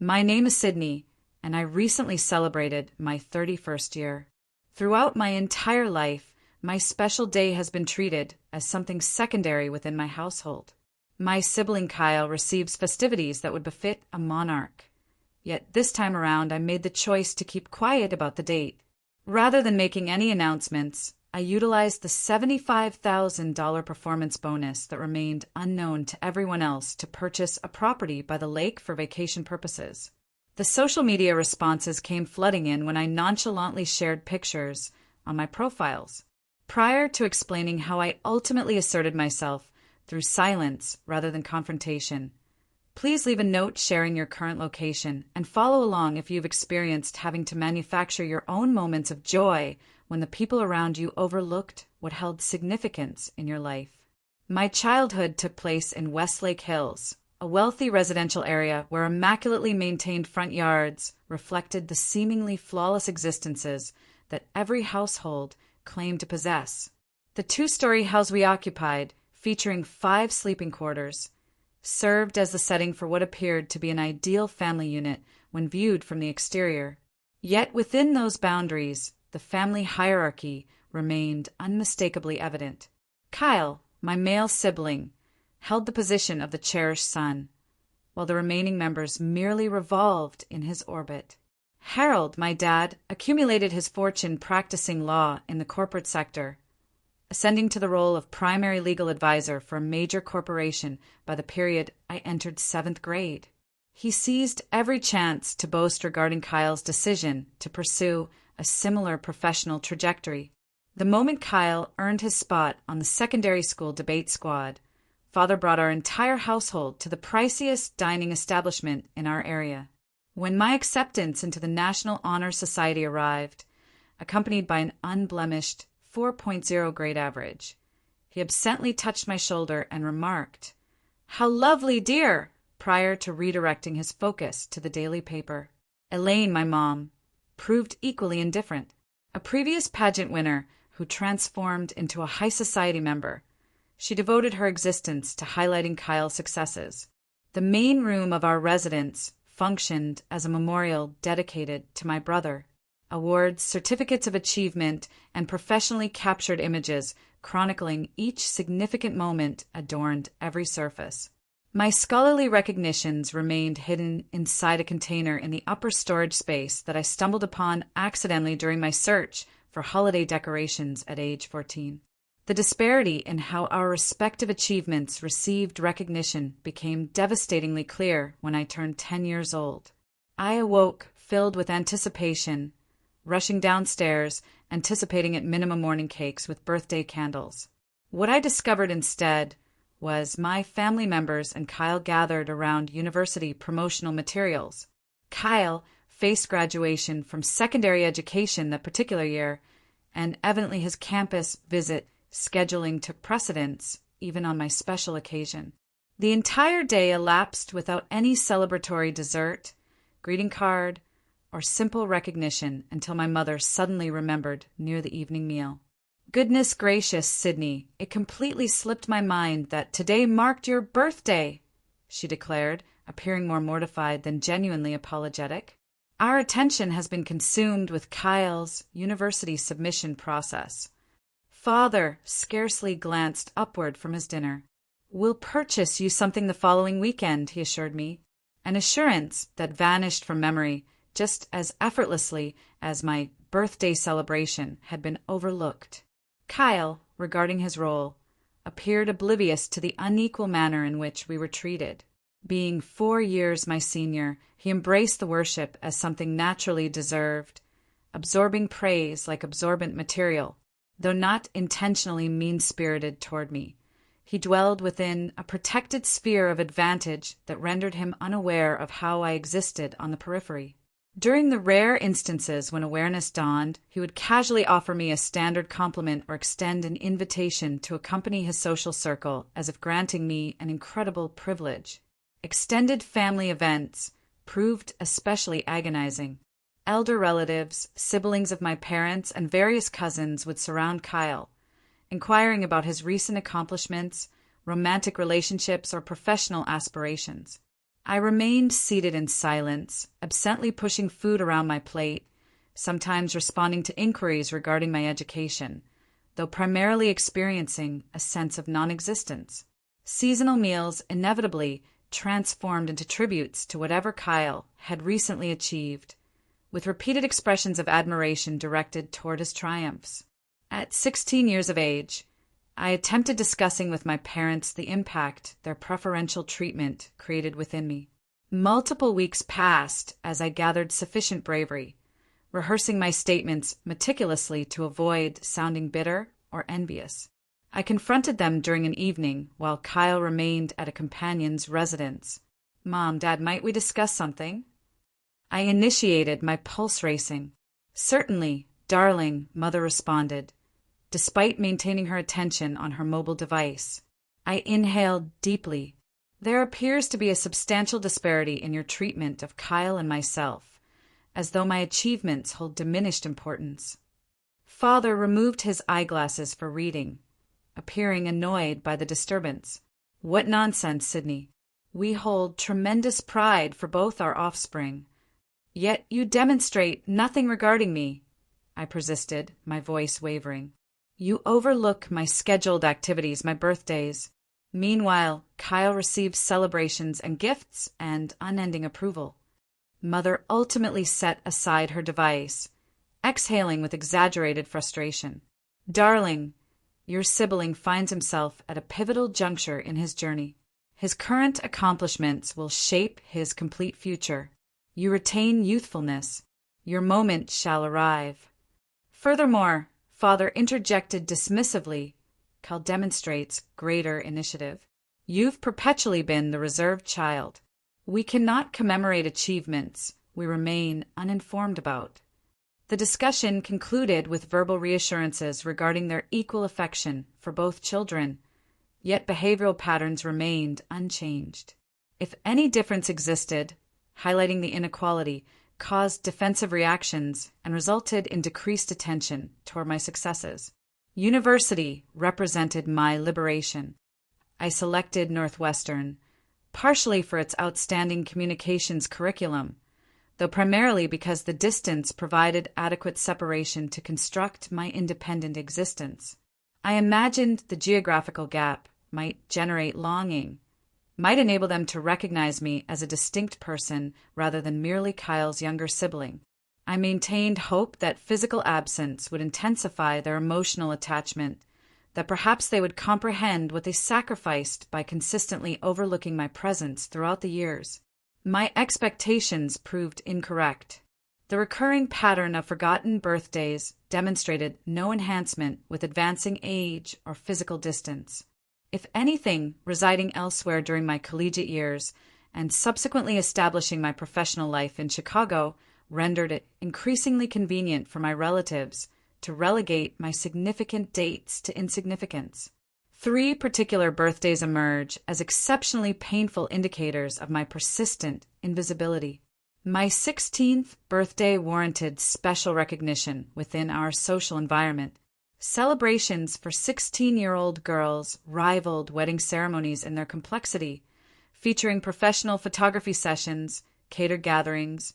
My name is Sydney, and I recently celebrated my 31st year. Throughout my entire life, my special day has been treated as something secondary within my household. My sibling Kyle receives festivities that would befit a monarch. Yet this time around, I made the choice to keep quiet about the date. Rather than making any announcements, I utilized the $75,000 performance bonus that remained unknown to everyone else to purchase a property by the lake for vacation purposes. The social media responses came flooding in when I nonchalantly shared pictures on my profiles. Prior to explaining how I ultimately asserted myself through silence rather than confrontation, please leave a note sharing your current location and follow along if you've experienced having to manufacture your own moments of joy when the people around you overlooked what held significance in your life. My childhood took place in Westlake Hills, a wealthy residential area where immaculately maintained front yards reflected the seemingly flawless existences that every household claimed to possess. The two-story house we occupied, featuring 5 sleeping quarters, served as the setting for what appeared to be an ideal family unit when viewed from the exterior. Yet within those boundaries, the family hierarchy remained unmistakably evident. Kyle, my male sibling, held the position of the cherished son, while the remaining members merely revolved in his orbit. Harold, my dad, accumulated his fortune practicing law in the corporate sector, ascending to the role of primary legal advisor for a major corporation by the period I entered 7th grade. He seized every chance to boast regarding Kyle's decision to pursue a similar professional trajectory. The moment Kyle earned his spot on the secondary school debate squad, Father brought our entire household to the priciest dining establishment in our area. When my acceptance into the National Honor Society arrived, accompanied by an unblemished 4.0 grade average, he absently touched my shoulder and remarked, "How lovely, dear," prior to redirecting his focus to the daily paper. Elaine, my mom, proved equally indifferent. A previous pageant winner who transformed into a high society member, she devoted her existence to highlighting Kyle's successes. The main room of our residence functioned as a memorial dedicated to my brother. Awards, certificates of achievement, and professionally captured images chronicling each significant moment adorned every surface. My scholarly recognitions remained hidden inside a container in the upper storage space that I stumbled upon accidentally during my search for holiday decorations at age 14. The disparity in how our respective achievements received recognition became devastatingly clear when I turned 10 years old. I awoke filled with anticipation, rushing downstairs, anticipating at minimum morning cakes with birthday candles. What I discovered instead was my family members and Kyle gathered around university promotional materials. Kyle faced graduation from secondary education that particular year, and evidently his campus visit scheduling took precedence even on my special occasion. The entire day elapsed without any celebratory dessert, greeting card, or simple recognition until my mother suddenly remembered near the evening meal. "Goodness gracious, Sydney, it completely slipped my mind that today marked your birthday," she declared, appearing more mortified than genuinely apologetic. "Our attention has been consumed with Kyle's university submission process." Father scarcely glanced upward from his dinner. "We'll purchase you something the following weekend," he assured me, an assurance that vanished from memory just as effortlessly as my birthday celebration had been overlooked. Kyle, regarding his role, appeared oblivious to the unequal manner in which we were treated. Being 4 years my senior, he embraced the worship as something naturally deserved, absorbing praise like absorbent material, though not intentionally mean-spirited toward me. He dwelled within a protected sphere of advantage that rendered him unaware of how I existed on the periphery. During the rare instances when awareness dawned, he would casually offer me a standard compliment or extend an invitation to accompany his social circle as if granting me an incredible privilege. Extended family events proved especially agonizing. Elder relatives, siblings of my parents, and various cousins would surround Kyle, inquiring about his recent accomplishments, romantic relationships, or professional aspirations. I remained seated in silence, absently pushing food around my plate, sometimes responding to inquiries regarding my education, though primarily experiencing a sense of non-existence. Seasonal meals inevitably transformed into tributes to whatever Kyle had recently achieved, with repeated expressions of admiration directed toward his triumphs. At 16 years of age, I attempted discussing with my parents the impact their preferential treatment created within me. Multiple weeks passed as I gathered sufficient bravery, rehearsing my statements meticulously to avoid sounding bitter or envious. I confronted them during an evening while Kyle remained at a companion's residence. "Mom, Dad, might we discuss something?" I initiated, my pulse racing. "Certainly, darling," Mother responded, despite maintaining her attention on her mobile device. I inhaled deeply. "There appears to be a substantial disparity in your treatment of Kyle and myself, as though my achievements hold diminished importance." Father removed his eyeglasses for reading, appearing annoyed by the disturbance. "What nonsense, Sydney. We hold tremendous pride for both our offspring. Yet you demonstrate nothing regarding me," I persisted, my voice wavering. "You overlook my scheduled activities, my birthdays." Meanwhile, Kyle receives celebrations and gifts and unending approval. Mother ultimately set aside her device, exhaling with exaggerated frustration. "Darling, your sibling finds himself at a pivotal juncture in his journey. His current accomplishments will shape his complete future. You retain youthfulness. Your moment shall arrive." Furthermore, Father interjected dismissively, "Kyle demonstrates greater initiative. You've perpetually been the reserved child. We cannot commemorate achievements we remain uninformed about." The discussion concluded with verbal reassurances regarding their equal affection for both children, yet behavioral patterns remained unchanged. If any difference existed, highlighting the inequality caused defensive reactions and resulted in decreased attention toward my successes. University represented my liberation. I selected Northwestern, partially for its outstanding communications curriculum, though primarily because the distance provided adequate separation to construct my independent existence. I imagined the geographical gap might generate longing, might enable them to recognize me as a distinct person rather than merely Kyle's younger sibling. I maintained hope that physical absence would intensify their emotional attachment, that perhaps they would comprehend what they sacrificed by consistently overlooking my presence throughout the years. My expectations proved incorrect. The recurring pattern of forgotten birthdays demonstrated no enhancement with advancing age or physical distance. If anything, residing elsewhere during my collegiate years and subsequently establishing my professional life in Chicago rendered it increasingly convenient for my relatives to relegate my significant dates to insignificance. 3 particular birthdays emerge as exceptionally painful indicators of my persistent invisibility. My 16th birthday warranted special recognition within our social environment. Celebrations for 16-year-old girls rivaled wedding ceremonies in their complexity, featuring professional photography sessions, catered gatherings,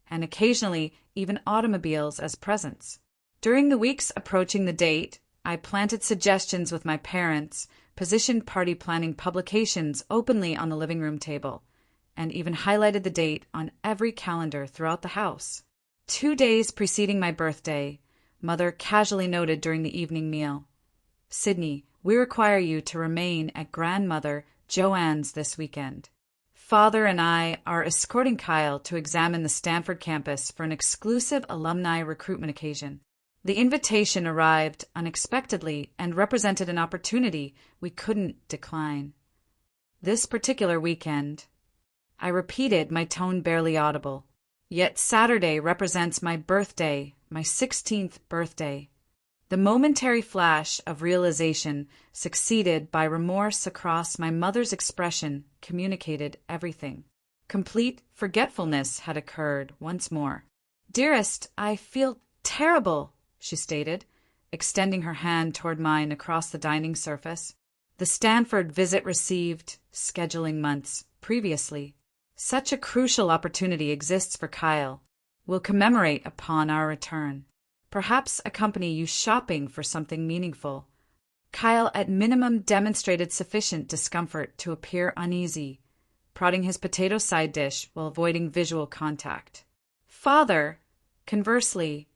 and occasionally even automobiles as presents. During the weeks approaching the date, I planted suggestions with my parents, positioned party planning publications openly on the living room table, and even highlighted the date on every calendar throughout the house. 2 days preceding my birthday, Mother casually noted during the evening meal, "Sydney, we require you to remain at Grandmother Joanne's this weekend. Father and I are escorting Kyle to examine the Stanford campus for an exclusive alumni recruitment occasion." The invitation arrived unexpectedly and represented an opportunity we couldn't decline. "This particular weekend," I repeated, my tone barely audible. "Yet Saturday represents my birthday, my 16th birthday." The momentary flash of realization, succeeded by remorse across my mother's expression, communicated everything. Complete forgetfulness had occurred once more. "Dearest, I feel terrible," she stated, extending her hand toward mine across the dining surface. The Stanford visit received scheduling months previously. Such a crucial opportunity exists for Kyle. We'll commemorate upon our return. Perhaps accompany you shopping for something meaningful. Kyle at minimum demonstrated sufficient discomfort to appear uneasy, prodding his potato side dish while avoiding visual contact. Father, conversely,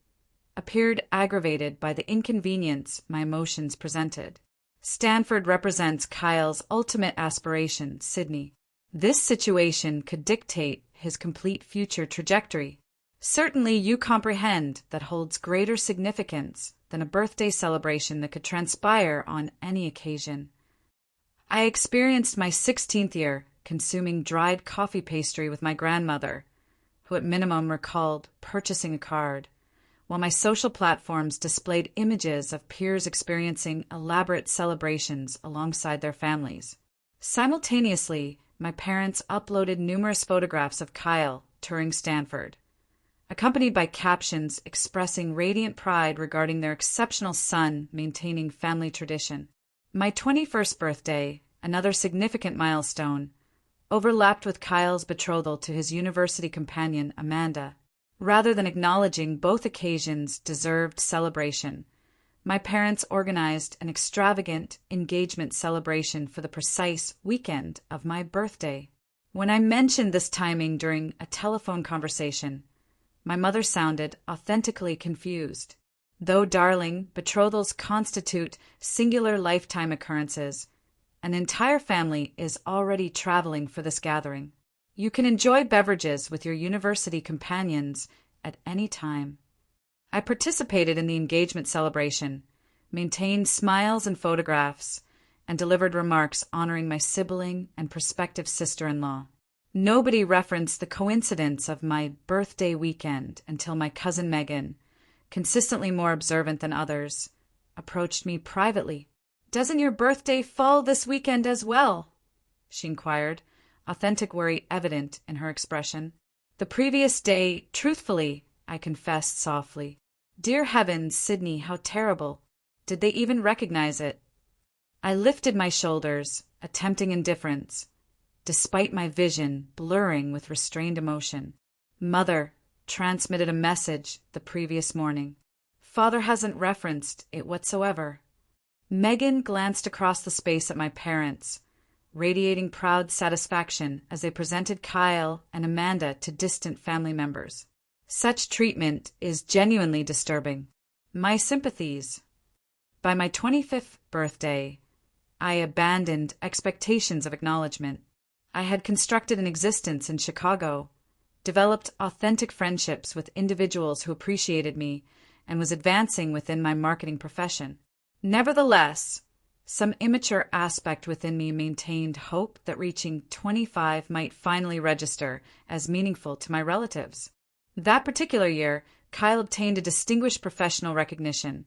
appeared aggravated by the inconvenience my emotions presented. Stanford represents Kyle's ultimate aspiration, Sydney. This situation could dictate his complete future trajectory. Certainly you comprehend that holds greater significance than a birthday celebration that could transpire on any occasion. I experienced my 16th year consuming dried coffee pastry with my grandmother, who at minimum recalled purchasing a card, while my social platforms displayed images of peers experiencing elaborate celebrations alongside their families. Simultaneously, my parents uploaded numerous photographs of Kyle touring Stanford, accompanied by captions expressing radiant pride regarding their exceptional son maintaining family tradition. My 21st birthday, another significant milestone, overlapped with Kyle's betrothal to his university companion, Amanda. Rather than acknowledging both occasions' deserved celebration, my parents organized an extravagant engagement celebration for the precise weekend of my birthday. When I mentioned this timing during a telephone conversation, my mother sounded authentically confused. Though, darling, betrothals constitute singular lifetime occurrences, an entire family is already traveling for this gathering. You can enjoy beverages with your university companions at any time. I participated in the engagement celebration, maintained smiles and photographs, and delivered remarks honoring my sibling and prospective sister-in-law. Nobody referenced the coincidence of my birthday weekend until my cousin Megan, consistently more observant than others, approached me privately. "Doesn't your birthday fall this weekend as well?" she inquired, authentic worry evident in her expression. "The previous day, truthfully," I confessed softly. "Dear heavens, Sydney, how terrible. Did they even recognize it?" I lifted my shoulders, attempting indifference, despite my vision blurring with restrained emotion. Mother transmitted a message the previous morning. Father hasn't referenced it whatsoever. Megan glanced across the space at my parents, radiating proud satisfaction as they presented Kyle and Amanda to distant family members. Such treatment is genuinely disturbing. My sympathies. By my 25th birthday, I abandoned expectations of acknowledgement. I had constructed an existence in Chicago, developed authentic friendships with individuals who appreciated me, and was advancing within my marketing profession. Nevertheless, some immature aspect within me maintained hope that reaching 25 might finally register as meaningful to my relatives. That particular year, Kyle obtained a distinguished professional recognition,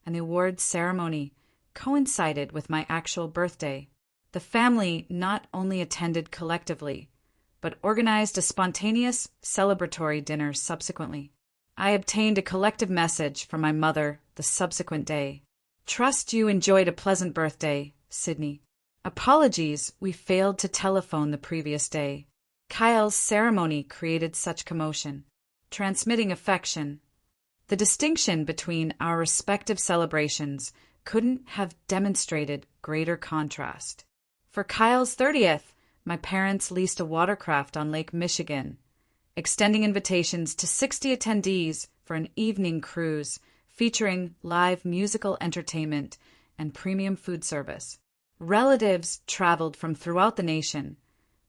and the award ceremony coincided with my actual birthday. The family not only attended collectively, but organized a spontaneous celebratory dinner subsequently. I obtained a collective message from my mother the subsequent day. "Trust you enjoyed a pleasant birthday, Sydney. Apologies, we failed to telephone the previous day. Kyle's ceremony created such commotion, transmitting affection. The distinction between our respective celebrations couldn't have demonstrated greater contrast. For Kyle's 30th, my parents leased a watercraft on Lake Michigan, extending invitations to 60 attendees for an evening cruise featuring live musical entertainment and premium food service. Relatives traveled from throughout the nation,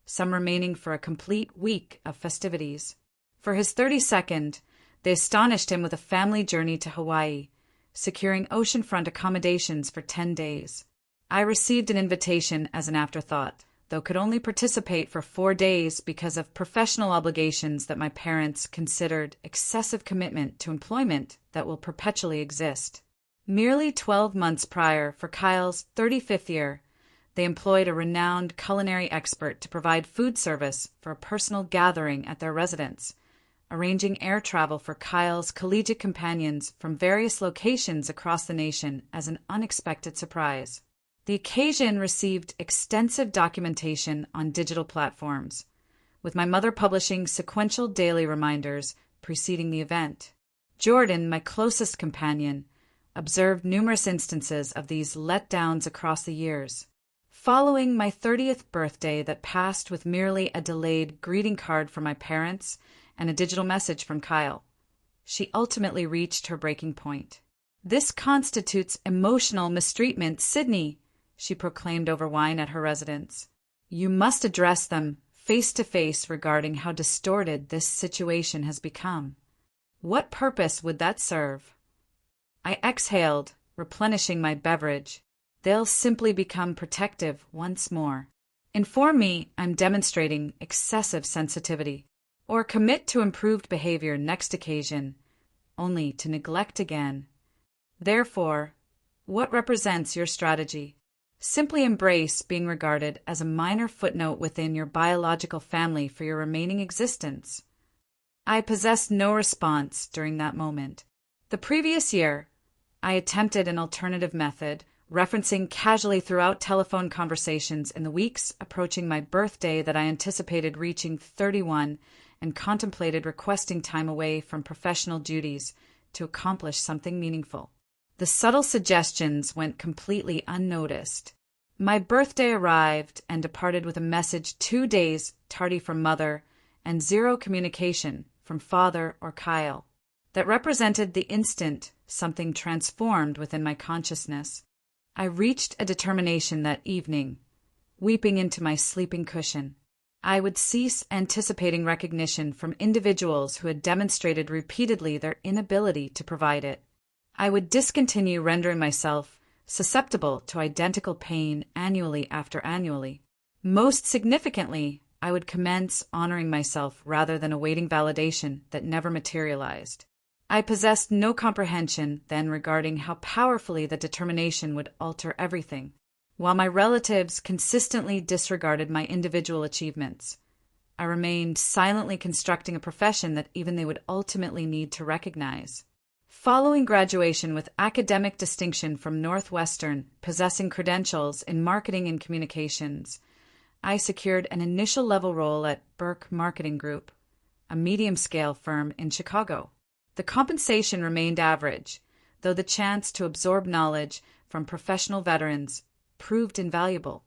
some remaining for a complete week of festivities. For his 32nd, they astonished him with a family journey to Hawaii, securing oceanfront accommodations for 10 days. I received an invitation as an afterthought, though could only participate for 4 days because of professional obligations that my parents considered excessive commitment to employment that will perpetually exist. Merely 12 months prior, for Kyle's 35th year, they employed a renowned culinary expert to provide food service for a personal gathering at their residence, arranging air travel for Kyle's collegiate companions from various locations across the nation as an unexpected surprise. The occasion received extensive documentation on digital platforms, with my mother publishing sequential daily reminders preceding the event. Jordan, my closest companion, observed numerous instances of these letdowns across the years. Following my 30th birthday that passed with merely a delayed greeting card from my parents and a digital message from Kyle, she ultimately reached her breaking point. "This constitutes emotional mistreatment, Sydney," she proclaimed over wine at her residence. "You must address them face to face regarding how distorted this situation has become." What purpose would that serve? I exhaled, replenishing my beverage. They'll simply become protective once more. Inform me I'm demonstrating excessive sensitivity, or commit to improved behavior next occasion, only to neglect again. Therefore, what represents your strategy? Simply embrace being regarded as a minor footnote within your biological family for your remaining existence. I possessed no response during that moment. The previous year, I attempted an alternative method, referencing casually throughout telephone conversations in the weeks approaching my birthday that I anticipated reaching 31 and contemplated requesting time away from professional duties to accomplish something meaningful. The subtle suggestions went completely unnoticed. My birthday arrived and departed with a message 2 days tardy from mother and zero communication from father or Kyle. That represented the instant something transformed within my consciousness. I reached a determination that evening, weeping into my sleeping cushion. I would cease anticipating recognition from individuals who had demonstrated repeatedly their inability to provide it. I would discontinue rendering myself susceptible to identical pain annually after annually. Most significantly, I would commence honoring myself rather than awaiting validation that never materialized. I possessed no comprehension then regarding how powerfully the determination would alter everything. While my relatives consistently disregarded my individual achievements, I remained silently constructing a profession that even they would ultimately need to recognize. Following graduation with academic distinction from Northwestern, possessing credentials in marketing and communications, I secured an initial level role at Burke Marketing Group, a medium-scale firm in Chicago. The compensation remained average, though the chance to absorb knowledge from professional veterans proved invaluable.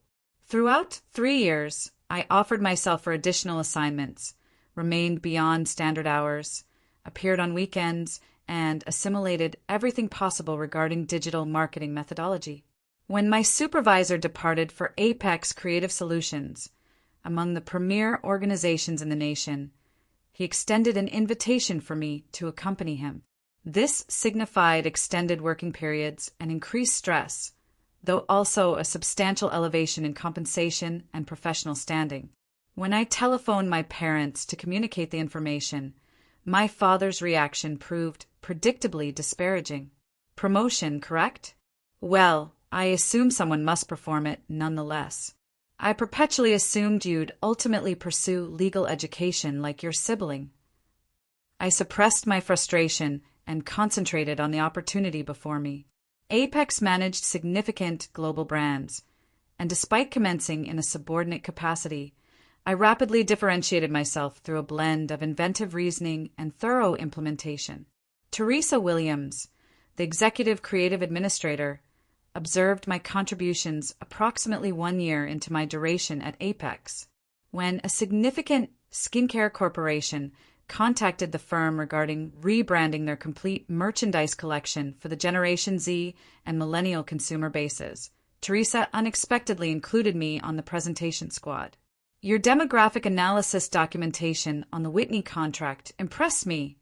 Throughout 3 years, I offered myself for additional assignments, remained beyond standard hours, appeared on weekends, and assimilated everything possible regarding digital marketing methodology. When my supervisor departed for Apex Creative Solutions, among the premier organizations in the nation, he extended an invitation for me to accompany him. This signified extended working periods and increased stress, though also a substantial elevation in compensation and professional standing. When I telephoned my parents to communicate the information, my father's reaction proved predictably disparaging. Promotion, correct? Well, I assume someone must perform it nonetheless. I perpetually assumed you'd ultimately pursue legal education like your sibling. I suppressed my frustration and concentrated on the opportunity before me. Apex managed significant global brands, and despite commencing in a subordinate capacity, I rapidly differentiated myself through a blend of inventive reasoning and thorough implementation. Teresa Williams, the executive creative administrator, observed my contributions approximately 1 year into my duration at Apex, when a significant skincare corporation contacted the firm regarding rebranding their complete merchandise collection for the Generation Z and Millennial consumer bases. Teresa unexpectedly included me on the presentation squad. "Your demographic analysis documentation on the Whitney contract impressed me,"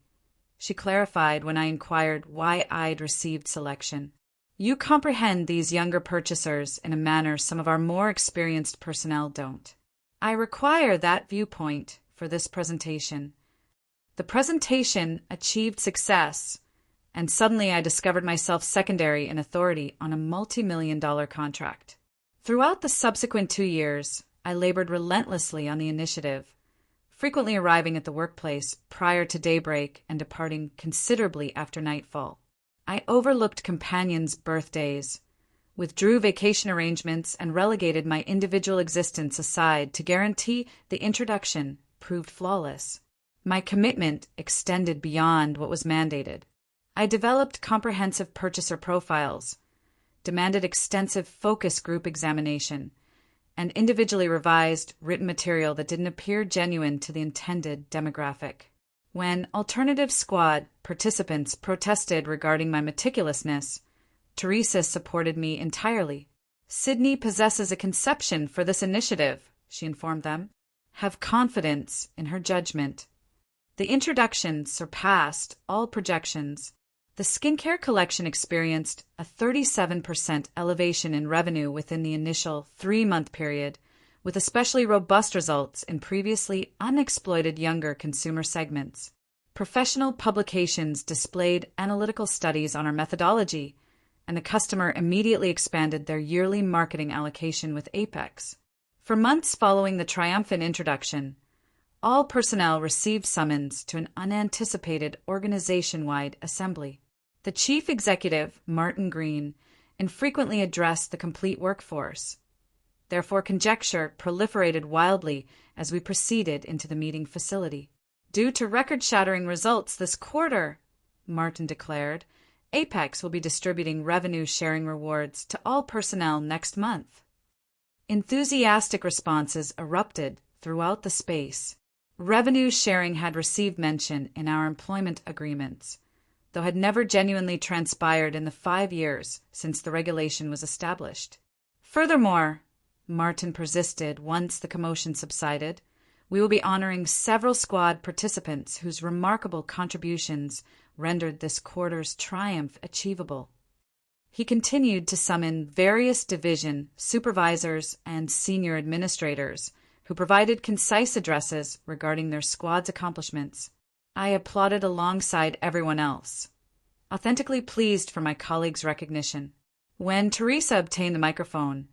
she clarified when I inquired why I'd received selection. "You comprehend these younger purchasers in a manner some of our more experienced personnel don't. I require that viewpoint for this presentation." The presentation achieved success, and suddenly I discovered myself secondary in authority on a multi-million-dollar contract. Throughout the subsequent 2 years, I labored relentlessly on the initiative, frequently arriving at the workplace prior to daybreak and departing considerably after nightfall. I overlooked companions' birthdays, withdrew vacation arrangements, and relegated my individual existence aside to guarantee the introduction, proved flawless. My commitment extended beyond what was mandated. I developed comprehensive purchaser profiles, demanded extensive focus group examination, and individually revised written material that didn't appear genuine to the intended demographic. When alternative squad participants protested regarding my meticulousness, Teresa supported me entirely. "Sydney possesses a conception for this initiative," she informed them. "Have confidence in her judgment." The introduction surpassed all projections. The skincare collection experienced a 37% elevation in revenue within the initial 3-month period, with especially robust results in previously unexploited younger consumer segments. Professional publications displayed analytical studies on our methodology, and the customer immediately expanded their yearly marketing allocation with Apex. For months following the triumphant introduction, all personnel received summons to an unanticipated organization-wide assembly. The chief executive, Martin Green, infrequently addressed the complete workforce. Therefore, conjecture proliferated wildly as we proceeded into the meeting facility. "Due to record-shattering results this quarter," Martin declared, "Apex will be distributing revenue-sharing rewards to all personnel next month." Enthusiastic responses erupted throughout the space. Revenue sharing had received mention in our employment agreements, though had never genuinely transpired in the 5 years since the regulation was established. "Furthermore," Martin persisted once the commotion subsided, "we will be honoring several squad participants whose remarkable contributions rendered this quarter's triumph achievable." He continued to summon various division supervisors and senior administrators who provided concise addresses regarding their squad's accomplishments. I applauded alongside everyone else, authentically pleased for my colleagues' recognition. When Teresa obtained the microphone,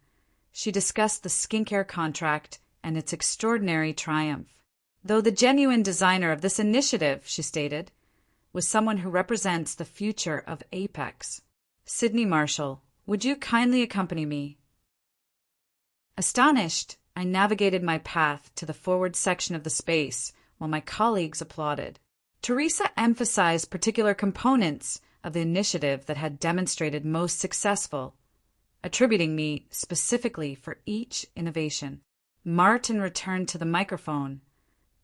she discussed the skincare contract and its extraordinary triumph. "Though the genuine designer of this initiative," she stated, "was someone who represents the future of Apex. Sydney Marshall, would you kindly accompany me?" Astonished, I navigated my path to the forward section of the space while my colleagues applauded. Teresa emphasized particular components of the initiative that had demonstrated most successful, attributing me specifically for each innovation. Martin returned to the microphone,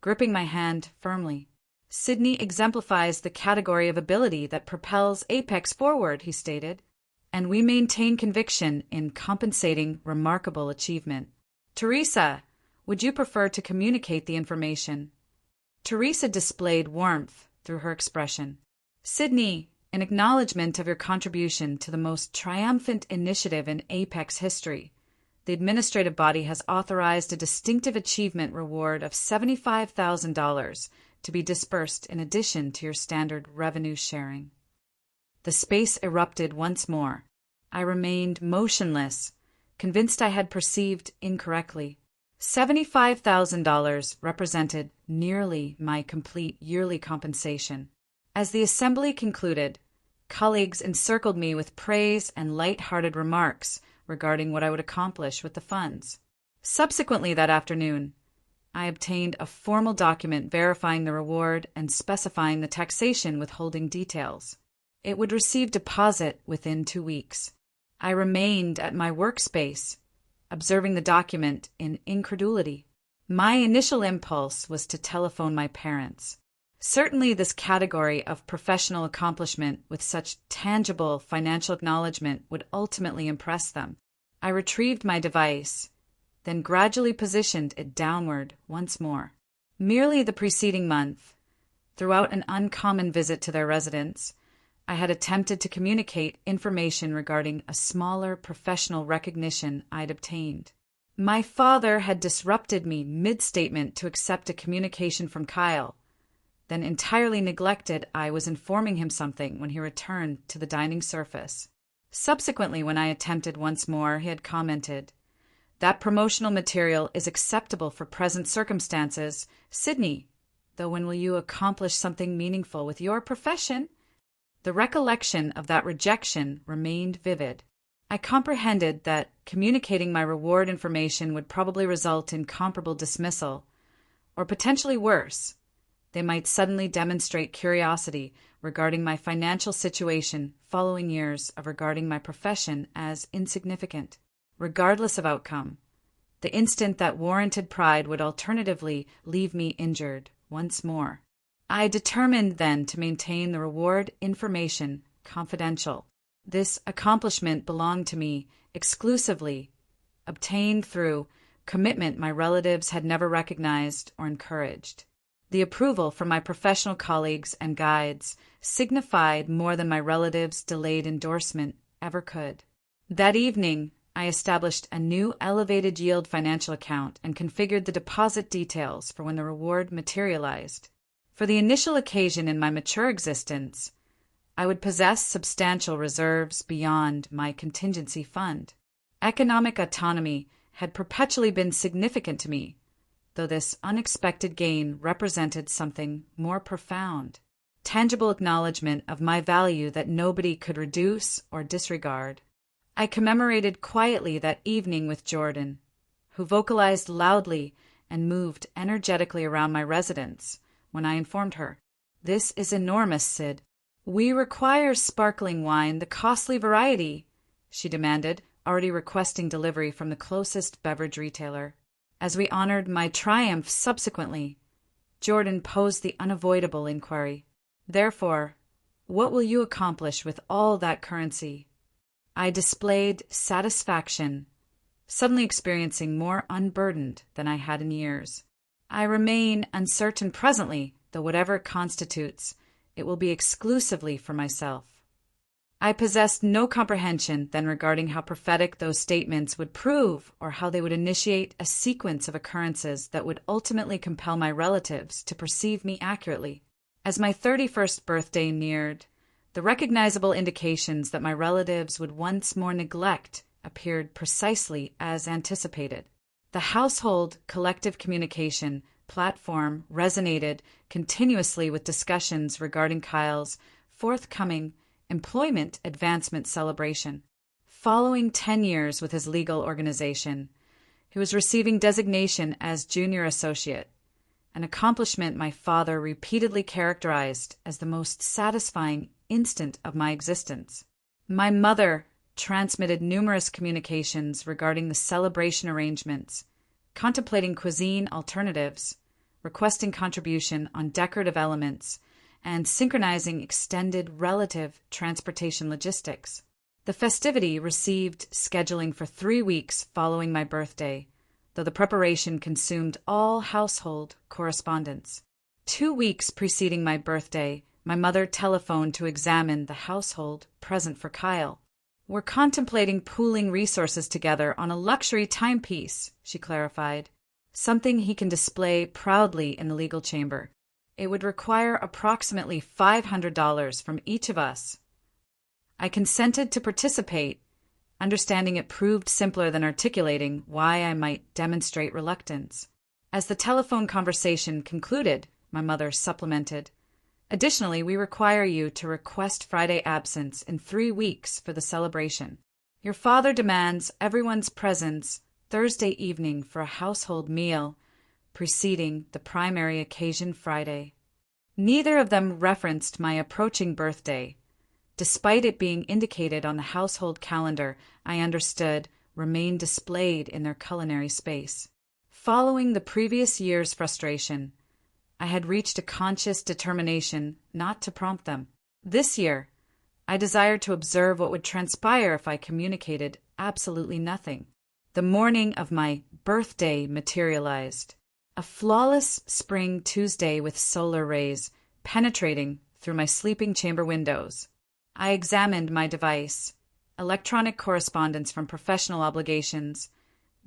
gripping my hand firmly. "Sydney exemplifies the category of ability that propels Apex forward," he stated, "and we maintain conviction in compensating remarkable achievement. Teresa, would you prefer to communicate the information?" Teresa displayed warmth through her expression. "Sydney, in acknowledgement of your contribution to the most triumphant initiative in Apex history, the administrative body has authorized a distinctive achievement reward of $75,000 to be dispersed in addition to your standard revenue sharing." The space erupted once more. I remained motionless, convinced I had perceived incorrectly. $75,000 represented nearly my complete yearly compensation. As the assembly concluded, colleagues encircled me with praise and light-hearted remarks regarding what I would accomplish with the funds. Subsequently that afternoon, I obtained a formal document verifying the reward and specifying the taxation withholding details. It would receive deposit within 2 weeks. I remained at my workspace, observing the document in incredulity. My initial impulse was to telephone my parents. Certainly this category of professional accomplishment with such tangible financial acknowledgement would ultimately impress them. I retrieved my device, then gradually positioned it downward once more. Merely the preceding month, throughout an uncommon visit to their residence, I had attempted to communicate information regarding a smaller professional recognition I'd obtained. My father had disrupted me mid-statement to accept a communication from Kyle, then entirely neglected I was informing him something when he returned to the dining surface. Subsequently, when I attempted once more, he had commented, "That promotional material is acceptable for present circumstances, Sydney, though when will you accomplish something meaningful with your profession?" The recollection of that rejection remained vivid. I comprehended that communicating my reward information would probably result in comparable dismissal, Or potentially worse, they might suddenly demonstrate curiosity regarding my financial situation following years of regarding my profession as insignificant. Regardless of outcome, the instant that warranted pride would alternatively leave me injured once more. I determined then to maintain the reward information confidential. This accomplishment belonged to me exclusively, obtained through commitment my relatives had never recognized or encouraged. The approval from my professional colleagues and guides signified more than my relatives' delayed endorsement ever could. That evening, I established a new elevated yield financial account and configured the deposit details for when the reward materialized. For the initial occasion in my mature existence, I would possess substantial reserves beyond my contingency fund. Economic autonomy had perpetually been significant to me, though this unexpected gain represented something more profound, tangible acknowledgement of my value that nobody could reduce or disregard. I commemorated quietly that evening with Jordan, who vocalized loudly and moved energetically around my residence when I informed her, "This is enormous, Sid. We require sparkling wine, the costly variety," she demanded, already requesting delivery from the closest beverage retailer. As we honored my triumph subsequently, Jordan posed the unavoidable inquiry, "Therefore, what will you accomplish with all that currency?" I displayed satisfaction, suddenly experiencing more unburdened than I had in years. "I remain uncertain presently, though whatever it constitutes, it will be exclusively for myself." I possessed no comprehension then regarding how prophetic those statements would prove or how they would initiate a sequence of occurrences that would ultimately compel my relatives to perceive me accurately. As my 31st birthday neared, the recognizable indications that my relatives would once more neglect appeared precisely as anticipated. The household collective communication platform resonated continuously with discussions regarding Kyle's forthcoming employment advancement celebration. Following 10 years with his legal organization, he was receiving designation as junior associate, an accomplishment my father repeatedly characterized as the most satisfying instant of my existence. My mother transmitted numerous communications regarding the celebration arrangements, contemplating cuisine alternatives, requesting contribution on decorative elements, and synchronizing extended relative transportation logistics. The festivity received scheduling for 3 weeks following my birthday, though the preparation consumed all household correspondence. 2 weeks preceding my birthday, my mother telephoned to examine the household present for Kyle. "We're contemplating pooling resources together on a luxury timepiece," she clarified, "something he can display proudly in the legal chamber. It would require approximately $500 from each of us." I consented to participate, understanding it proved simpler than articulating why I might demonstrate reluctance. As the telephone conversation concluded, my mother supplemented, "Additionally, we require you to request Friday absence in 3 weeks for the celebration. Your father demands everyone's presence Thursday evening for a household meal preceding the primary occasion Friday." Neither of them referenced my approaching birthday, despite it being indicated on the household calendar. I understood remained displayed in their culinary space. Following the previous year's frustration, I had reached a conscious determination not to prompt them. This year, I desired to observe what would transpire if I communicated absolutely nothing. The morning of my birthday materialized. A flawless spring Tuesday with solar rays penetrating through my sleeping chamber windows. I examined my device, electronic correspondence from professional obligations,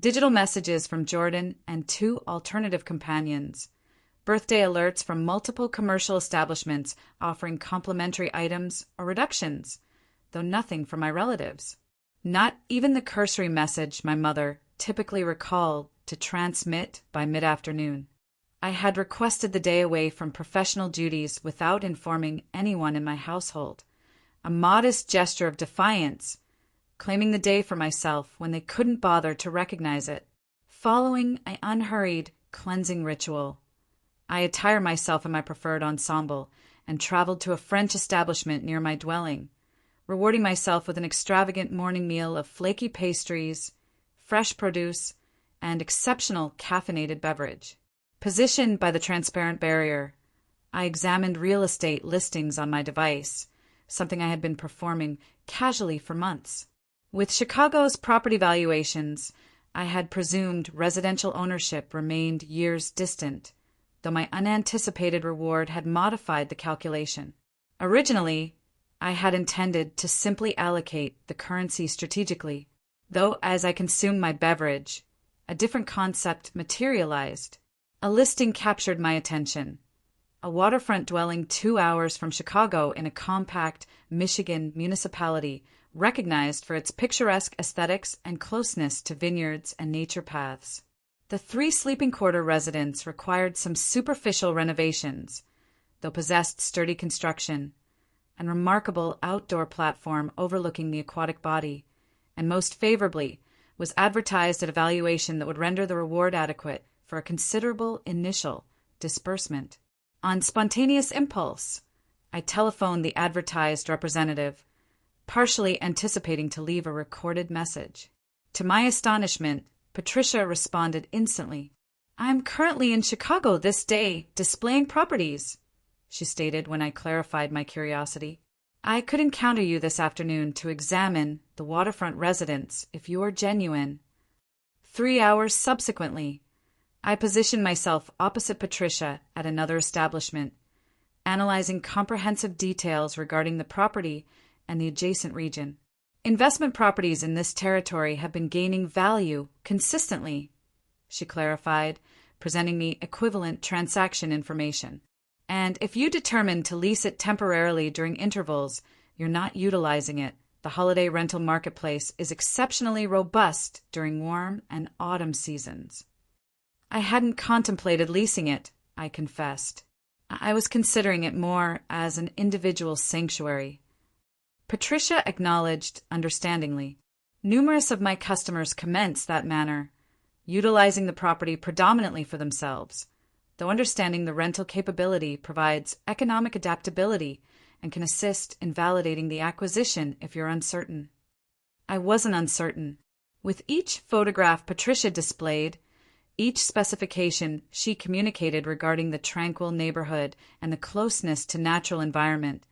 digital messages from Jordan and 2 alternative companions, birthday alerts from multiple commercial establishments offering complimentary items or reductions, though nothing from my relatives. Not even the cursory message my mother typically recalled to transmit by mid-afternoon. I had requested the day away from professional duties without informing anyone in my household, a modest gesture of defiance, claiming the day for myself when they couldn't bother to recognize it. Following an unhurried cleansing ritual, I attire myself in my preferred ensemble and traveled to a French establishment near my dwelling, rewarding myself with an extravagant morning meal of flaky pastries, fresh produce, and exceptional caffeinated beverage. Positioned by the transparent barrier, I examined real estate listings on my device, something I had been performing casually for months. With Chicago's property valuations, I had presumed residential ownership remained years distant, though my unanticipated reward had modified the calculation. Originally, I had intended to simply allocate the currency strategically, though as I consumed my beverage, a different concept materialized. A listing captured my attention. A waterfront dwelling 2 hours from Chicago in a compact Michigan municipality recognized for its picturesque aesthetics and closeness to vineyards and nature paths. The 3 sleeping quarter residence required some superficial renovations, though possessed sturdy construction, and remarkable outdoor platform overlooking the aquatic body, and most favorably was advertised at a valuation that would render the reward adequate for a considerable initial disbursement. On spontaneous impulse, I telephoned the advertised representative, partially anticipating to leave a recorded message. To my astonishment, Patricia responded instantly. "I'm currently in Chicago this day, displaying properties," she stated when I clarified my curiosity. "I could encounter you this afternoon to examine the waterfront residence if you are genuine." 3 hours subsequently, I positioned myself opposite Patricia at another establishment, analyzing comprehensive details regarding the property and the adjacent region. "Investment properties in this territory have been gaining value consistently," she clarified, presenting me equivalent transaction information. "And if you determine to lease it temporarily during intervals, you're not utilizing it. The holiday rental marketplace is exceptionally robust during warm and autumn seasons." I hadn't contemplated leasing it, I confessed. I was considering it more as an individual sanctuary. Patricia acknowledged understandingly. Numerous of my customers commence that manner, utilizing the property predominantly for themselves, though understanding the rental capability provides economic adaptability and can assist in validating the acquisition if you're uncertain. I wasn't uncertain. With each photograph Patricia displayed, each specification she communicated regarding the tranquil neighborhood and the closeness to natural environment,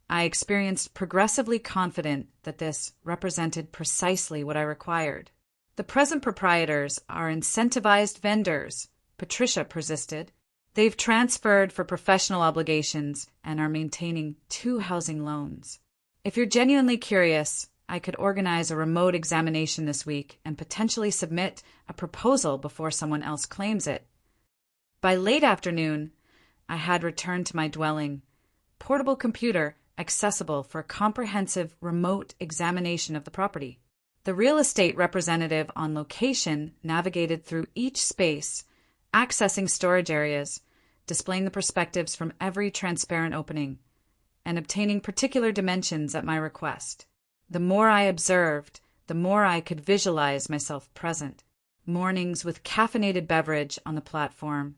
I experienced progressively confident that this represented precisely what I required. "The present proprietors are incentivized vendors," Patricia persisted. "They've transferred for professional obligations and are maintaining 2 housing loans. If you're genuinely curious, I could organize a remote examination this week and potentially submit a proposal before someone else claims it." By late afternoon, I had returned to my dwelling, portable computer accessible for a comprehensive remote examination of the property. The real estate representative on location navigated through each space, accessing storage areas, displaying the perspectives from every transparent opening, and obtaining particular dimensions at my request. The more I observed, the more I could visualize myself present. Mornings with caffeinated beverage on the platform,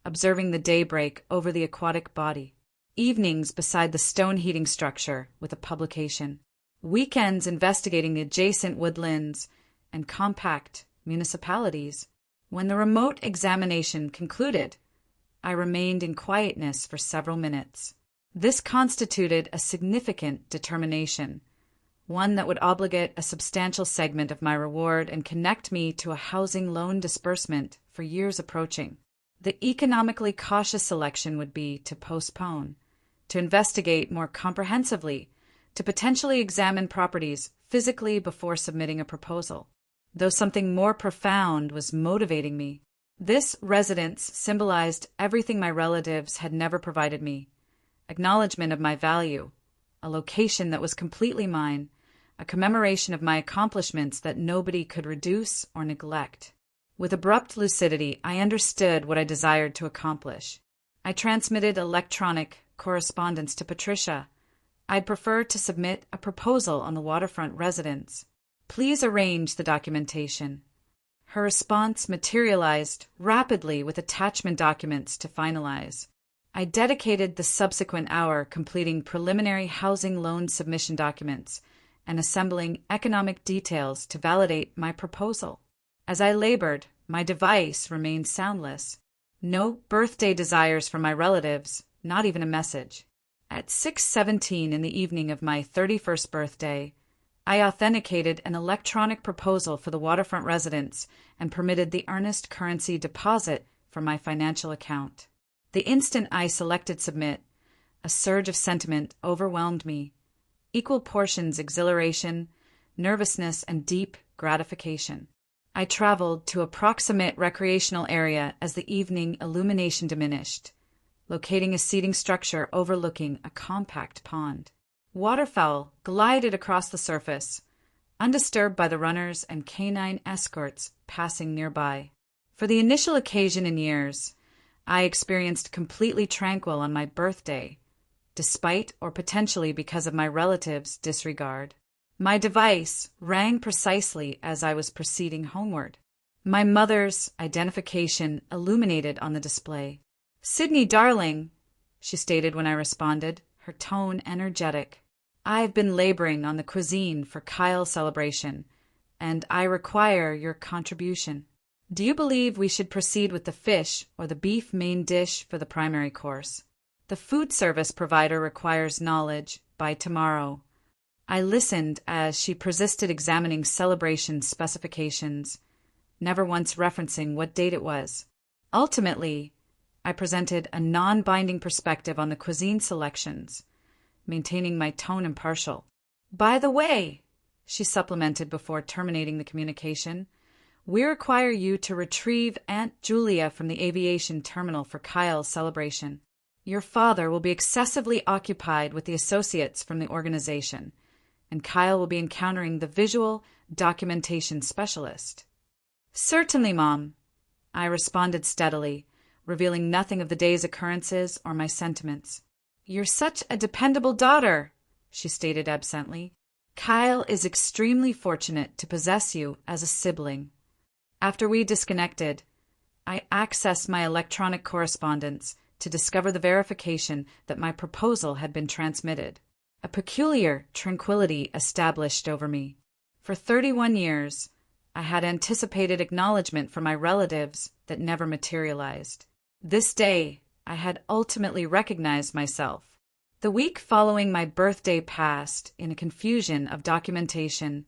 observing the daybreak over the aquatic body. Evenings beside the stone heating structure with a publication. Weekends investigating the adjacent woodlands and compact municipalities. When the remote examination concluded, I remained in quietness for several minutes. This constituted a significant determination, one that would obligate a substantial segment of my reward and connect me to a housing loan disbursement for years approaching. The economically cautious selection would be to postpone, to investigate more comprehensively, to potentially examine properties physically before submitting a proposal. Though something more profound was motivating me. This residence symbolized everything my relatives had never provided me: acknowledgement of my value, a location that was completely mine, a commemoration of my accomplishments that nobody could reduce or neglect. With abrupt lucidity, I understood what I desired to accomplish. I transmitted electronic correspondence to Patricia. I'd prefer to submit a proposal on the waterfront residence. Please arrange the documentation. Her response materialized rapidly with attachment documents to finalize. I dedicated the subsequent hour completing preliminary housing loan submission documents and assembling economic details to validate my proposal. As I labored, my device remained soundless. No birthday desires from my relatives, not even a message. At 6:17 in the evening of my 31st birthday, I authenticated an electronic proposal for the waterfront residence and permitted the earnest currency deposit from my financial account. The instant I selected submit, a surge of sentiment overwhelmed me. Equal portions exhilaration, nervousness, and deep gratification. I traveled to a proximate recreational area as the evening illumination diminished, locating a seating structure overlooking a compact pond. Waterfowl glided across the surface, undisturbed by the runners and canine escorts passing nearby. For the initial occasion in years, I experienced completely tranquil on my birthday, despite or potentially because of my relatives' disregard. My device rang precisely as I was proceeding homeward. My mother's identification illuminated on the display. "Sydney, darling," she stated when I responded, her tone energetic. "I've been laboring on the cuisine for Kyle's celebration, and I require your contribution. Do you believe we should proceed with the fish or the beef main dish for the primary course? The food service provider requires knowledge by tomorrow." I listened as she persisted examining celebration specifications, never once referencing what date it was. Ultimately, I presented a non-binding perspective on the cuisine selections, maintaining my tone impartial. "By the way," she supplemented before terminating the communication, "we require you to retrieve Aunt Julia from the aviation terminal for Kyle's celebration. Your father will be excessively occupied with the associates from the organization, and Kyle will be encountering the visual documentation specialist." "Certainly, Mom," I responded steadily, revealing nothing of the day's occurrences or my sentiments. "You're such a dependable daughter," she stated absently. "Kyle is extremely fortunate to possess you as a sibling." After we disconnected, I accessed my electronic correspondence to discover the verification that my proposal had been transmitted. A peculiar tranquility established over me. For 31 years, I had anticipated acknowledgement from my relatives that never materialized. This day, I had ultimately recognized myself. The week following my birthday passed in a confusion of documentation,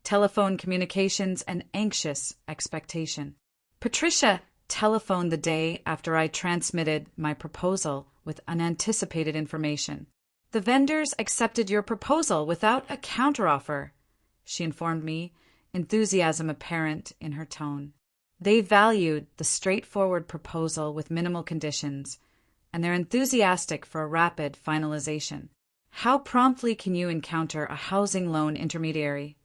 telephone communications, and anxious expectation. Patricia telephoned the day after I transmitted my proposal with unanticipated information. "The vendors accepted your proposal without a counteroffer," she informed me, enthusiasm apparent in her tone. They valued the straightforward proposal with minimal conditions, and they're enthusiastic for a rapid finalization. "How promptly can you encounter a housing loan intermediary?"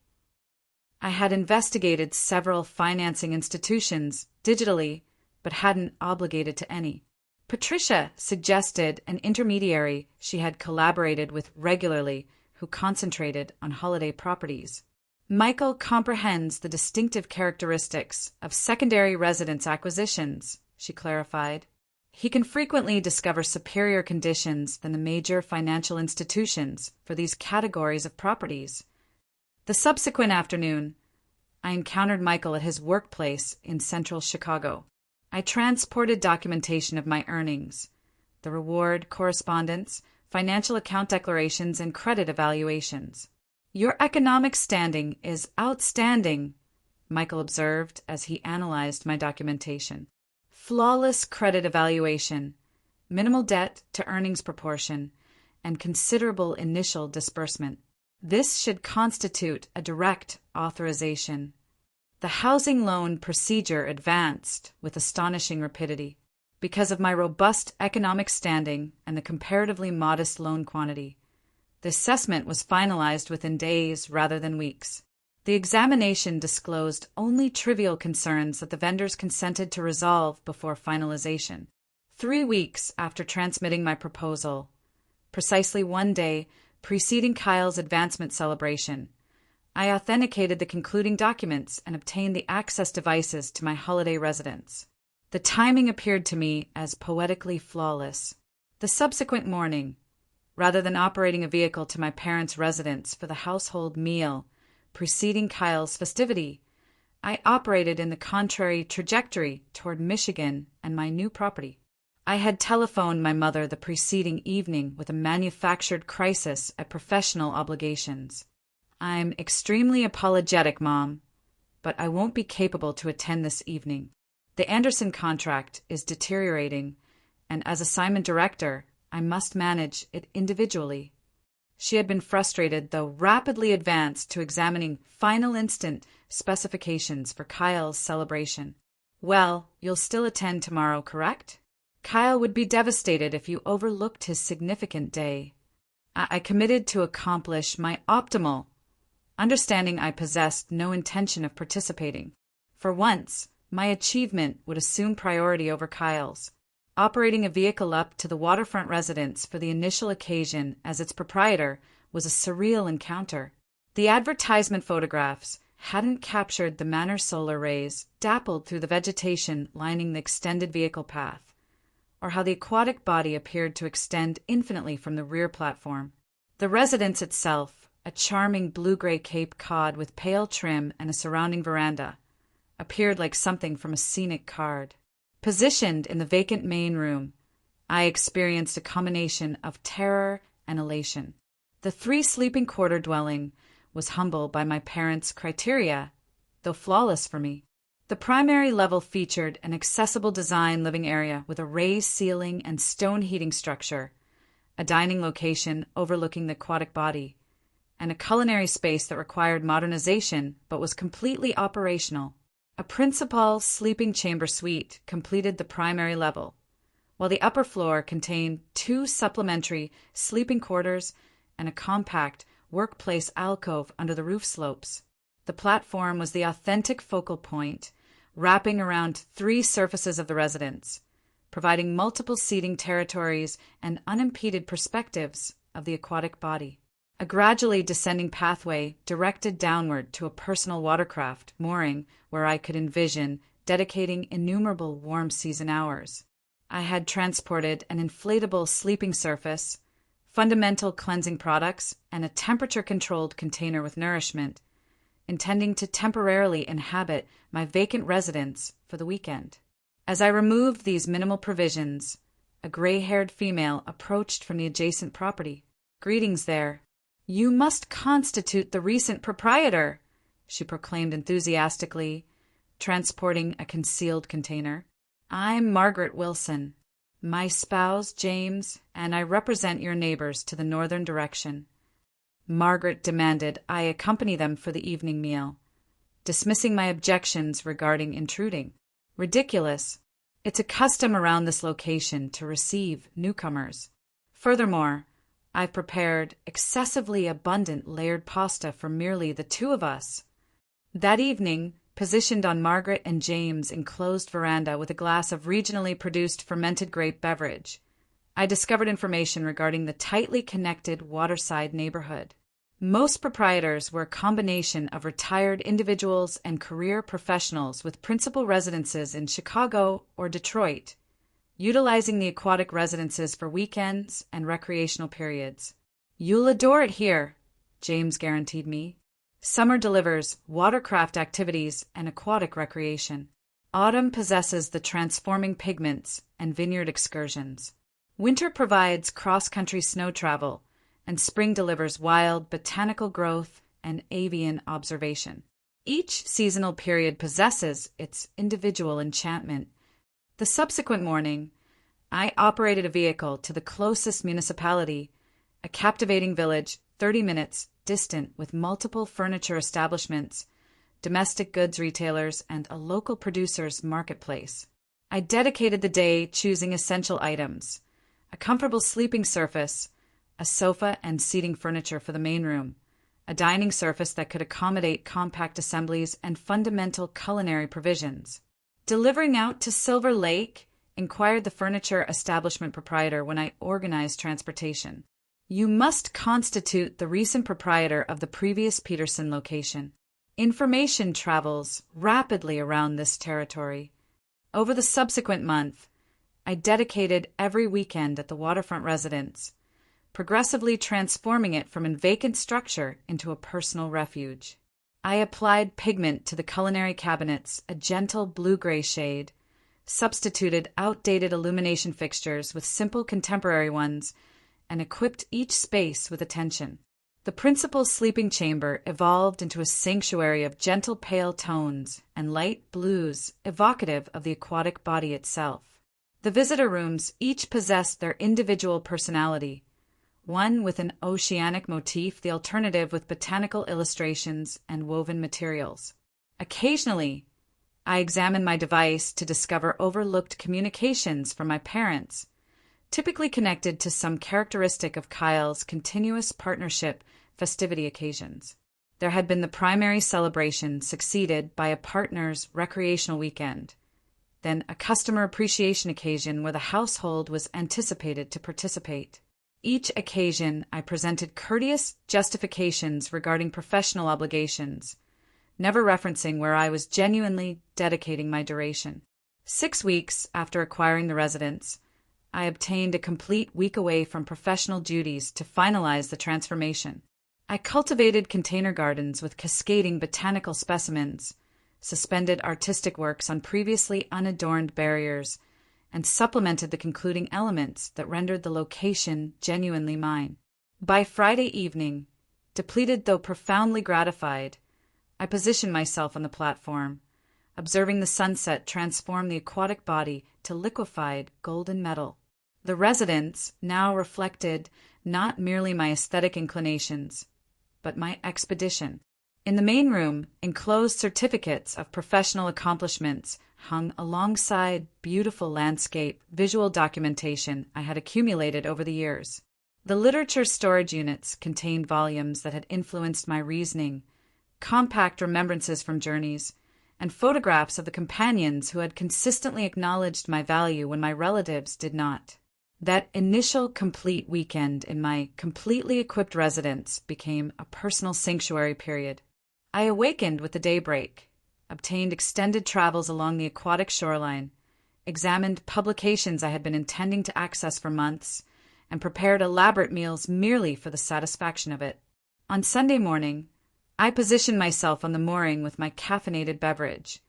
I had investigated several financing institutions digitally, but hadn't obligated to any. Patricia suggested an intermediary she had collaborated with regularly who concentrated on holiday properties. "Michael comprehends the distinctive characteristics of secondary residence acquisitions," she clarified. "He can frequently discover superior conditions than the major financial institutions for these categories of properties." The subsequent afternoon, I encountered Michael at his workplace in central Chicago. I transported documentation of my earnings, the reward correspondence, financial account declarations, and credit evaluations. "Your economic standing is outstanding," Michael observed as he analyzed my documentation. "Flawless credit evaluation, minimal debt to earnings proportion, and considerable initial disbursement. This should constitute a direct authorization." The housing loan procedure advanced with astonishing rapidity. Because of my robust economic standing and the comparatively modest loan quantity, the assessment was finalized within days rather than weeks. The examination disclosed only trivial concerns that the vendors consented to resolve before finalization. 3 weeks after transmitting my proposal, precisely one day preceding Kyle's advancement celebration, I authenticated the concluding documents and obtained the access devices to my holiday residence. The timing appeared to me as poetically flawless. The subsequent morning, rather than operating a vehicle to my parents' residence for the household meal preceding Kyle's festivity, I operated in the contrary trajectory toward Michigan and my new property. I had telephoned my mother the preceding evening with a manufactured crisis at professional obligations. "I'm extremely apologetic, Mom, but I won't be capable to attend this evening. The Anderson contract is deteriorating, and as assignment director, I must manage it individually." She had been frustrated, though rapidly advanced to examining final instant specifications for Kyle's celebration. "Well, you'll still attend tomorrow, correct? Kyle would be devastated if you overlooked his significant day." I committed to accomplish my optimal, understanding I possessed no intention of participating. For once, my achievement would assume priority over Kyle's. Operating a vehicle up to the waterfront residence for the initial occasion as its proprietor was a surreal encounter. The advertisement photographs hadn't captured the manor solar rays dappled through the vegetation lining the extended vehicle path, or how the aquatic body appeared to extend infinitely from the rear platform. The residence itself, a charming blue-gray Cape Cod with pale trim and a surrounding veranda, appeared like something from a scenic card. Positioned in the vacant main room, I experienced a combination of terror and elation. The 3 sleeping quarter dwelling was humble by my parents' criteria, though flawless for me. The primary level featured an accessible design living area with a raised ceiling and stone heating structure, a dining location overlooking the aquatic body, and a culinary space that required modernization but was completely operational. A principal sleeping chamber suite completed the primary level, while the upper floor contained 2 supplementary sleeping quarters and a compact workplace alcove under the roof slopes. The platform was the authentic focal point, wrapping around 3 surfaces of the residence, providing multiple seating territories and unimpeded perspectives of the aquatic body. A gradually descending pathway directed downward to a personal watercraft mooring where I could envision dedicating innumerable warm season hours. I had transported an inflatable sleeping surface, fundamental cleansing products, and a temperature-controlled container with nourishment, intending to temporarily inhabit my vacant residence for the weekend. As I removed these minimal provisions, a gray-haired female approached from the adjacent property. "Greetings there. You must constitute the recent proprietor," she proclaimed enthusiastically, transporting a concealed container. "I'm Margaret Wilson. My spouse, James, and I represent your neighbors to the northern direction." Margaret demanded I accompany them for the evening meal, dismissing my objections regarding intruding. "Ridiculous. It's a custom around this location to receive newcomers. Furthermore, I've prepared excessively abundant layered pasta for merely the 2 of us." That evening, positioned on Margaret and James' enclosed veranda with a glass of regionally produced fermented grape beverage, I discovered information regarding the tightly connected waterside neighborhood. Most proprietors were a combination of retired individuals and career professionals with principal residences in Chicago or Detroit, utilizing the aquatic residences for weekends and recreational periods. "You'll adore it here," James guaranteed me. "Summer delivers watercraft activities and aquatic recreation. Autumn possesses the transforming pigments and vineyard excursions. Winter provides cross-country snow travel, and spring delivers wild botanical growth and avian observation. Each seasonal period possesses its individual enchantment." The subsequent morning, I operated a vehicle to the closest municipality, a captivating village 30 minutes distant with multiple furniture establishments, domestic goods retailers, and a local producer's marketplace. I dedicated the day choosing essential items: a comfortable sleeping surface, a sofa and seating furniture for the main room, a dining surface that could accommodate compact assemblies, and fundamental culinary provisions. "Delivering out to Silver Lake?" inquired the furniture establishment proprietor when I organized transportation. You must constitute the recent proprietor of the previous Peterson location. Information travels rapidly around this territory. Over the subsequent month, I dedicated every weekend at the waterfront residence, progressively transforming it from a vacant structure into a personal refuge. I applied pigment to the culinary cabinets, a gentle blue-gray shade, substituted outdated illumination fixtures with simple contemporary ones, and equipped each space with attention. The principal sleeping chamber evolved into a sanctuary of gentle pale tones and light blues evocative of the aquatic body itself. The visitor rooms each possessed their individual personality, one with an oceanic motif, the alternative with botanical illustrations and woven materials. Occasionally, I examined my device to discover overlooked communications from my parents, typically connected to some characteristic of Kyle's continuous partnership festivity occasions. There had been the primary celebration succeeded by a partner's recreational weekend, then a customer appreciation occasion where the household was anticipated to participate. Each occasion I presented courteous justifications regarding professional obligations, never referencing where I was genuinely dedicating my duration. 6 weeks after acquiring the residence, I obtained a complete week away from professional duties to finalize the transformation. I cultivated container gardens with cascading botanical specimens, suspended artistic works on previously unadorned barriers, and supplemented the concluding elements that rendered the location genuinely mine. By Friday evening, depleted though profoundly gratified, I positioned myself on the platform, observing the sunset transform the aquatic body to liquefied golden metal. The residence now reflected not merely my aesthetic inclinations, but my expedition. In the main room, enclosed certificates of professional accomplishments hung alongside beautiful landscape visual documentation I had accumulated over the years. The literature storage units contained volumes that had influenced my reasoning, compact remembrances from journeys, and photographs of the companions who had consistently acknowledged my value when my relatives did not. That initial complete weekend in my completely equipped residence became a personal sanctuary period. I awakened with the daybreak, obtained extended travels along the aquatic shoreline, examined publications I had been intending to access for months, and prepared elaborate meals merely for the satisfaction of it. On Sunday morning, I positioned myself on the mooring with my caffeinated beverage,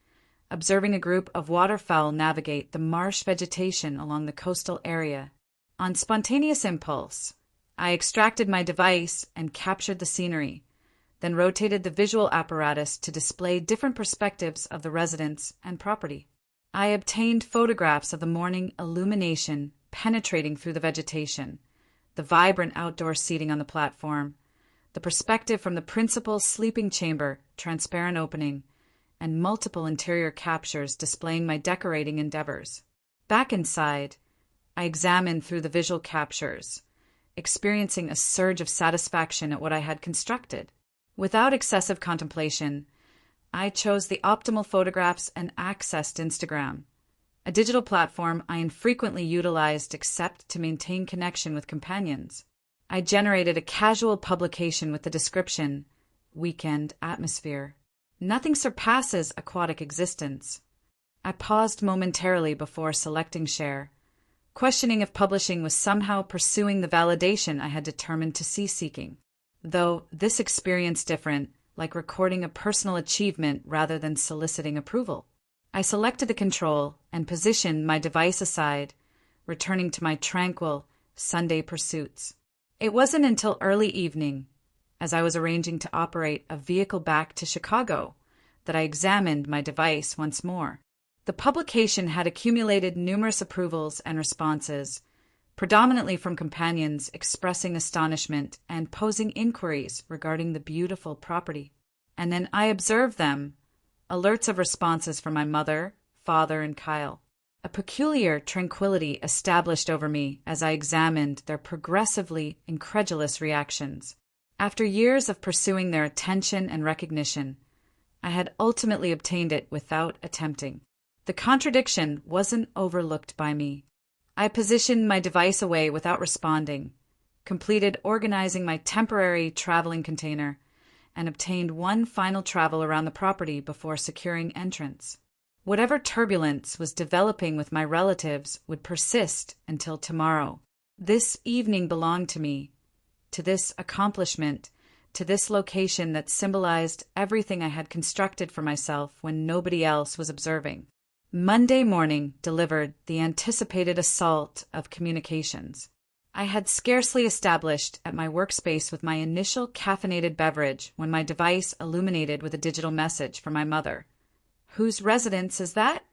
observing a group of waterfowl navigate the marsh vegetation along the coastal area. On spontaneous impulse, I extracted my device and captured the scenery, then rotated the visual apparatus to display different perspectives of the residence and property. I obtained photographs of the morning illumination penetrating through the vegetation, the vibrant outdoor seating on the platform, the perspective from the principal sleeping chamber transparent opening, and multiple interior captures displaying my decorating endeavors. Back inside, I examined through the visual captures, experiencing a surge of satisfaction at what I had constructed. Without excessive contemplation, I chose the optimal photographs and accessed Instagram, a digital platform I infrequently utilized except to maintain connection with companions. I generated a casual publication with the description, "Weekend Atmosphere." Nothing surpasses aquatic existence. I paused momentarily before selecting share, questioning if publishing was somehow pursuing the validation I had determined to cease seeking. Though this experience different, like recording a personal achievement rather than soliciting approval. I selected the control and positioned my device aside, returning to my tranquil Sunday pursuits. It wasn't until early evening, as I was arranging to operate a vehicle back to Chicago, that I examined my device once more. The publication had accumulated numerous approvals and responses, predominantly from companions expressing astonishment and posing inquiries regarding the beautiful property. And then I observed them, alerts of responses from my mother, father, and Kyle. A peculiar tranquility established over me as I examined their progressively incredulous reactions. After years of pursuing their attention and recognition, I had ultimately obtained it without attempting. The contradiction wasn't overlooked by me. I positioned my device away without responding, completed organizing my temporary traveling container, and obtained one final travel around the property before securing entrance. Whatever turbulence was developing with my relatives would persist until tomorrow. This evening belonged to me, to this accomplishment, to this location that symbolized everything I had constructed for myself when nobody else was observing. Monday morning delivered the anticipated assault of communications. I had scarcely established at my workspace with my initial caffeinated beverage when my device illuminated with a digital message from my mother. "Whose residence is that?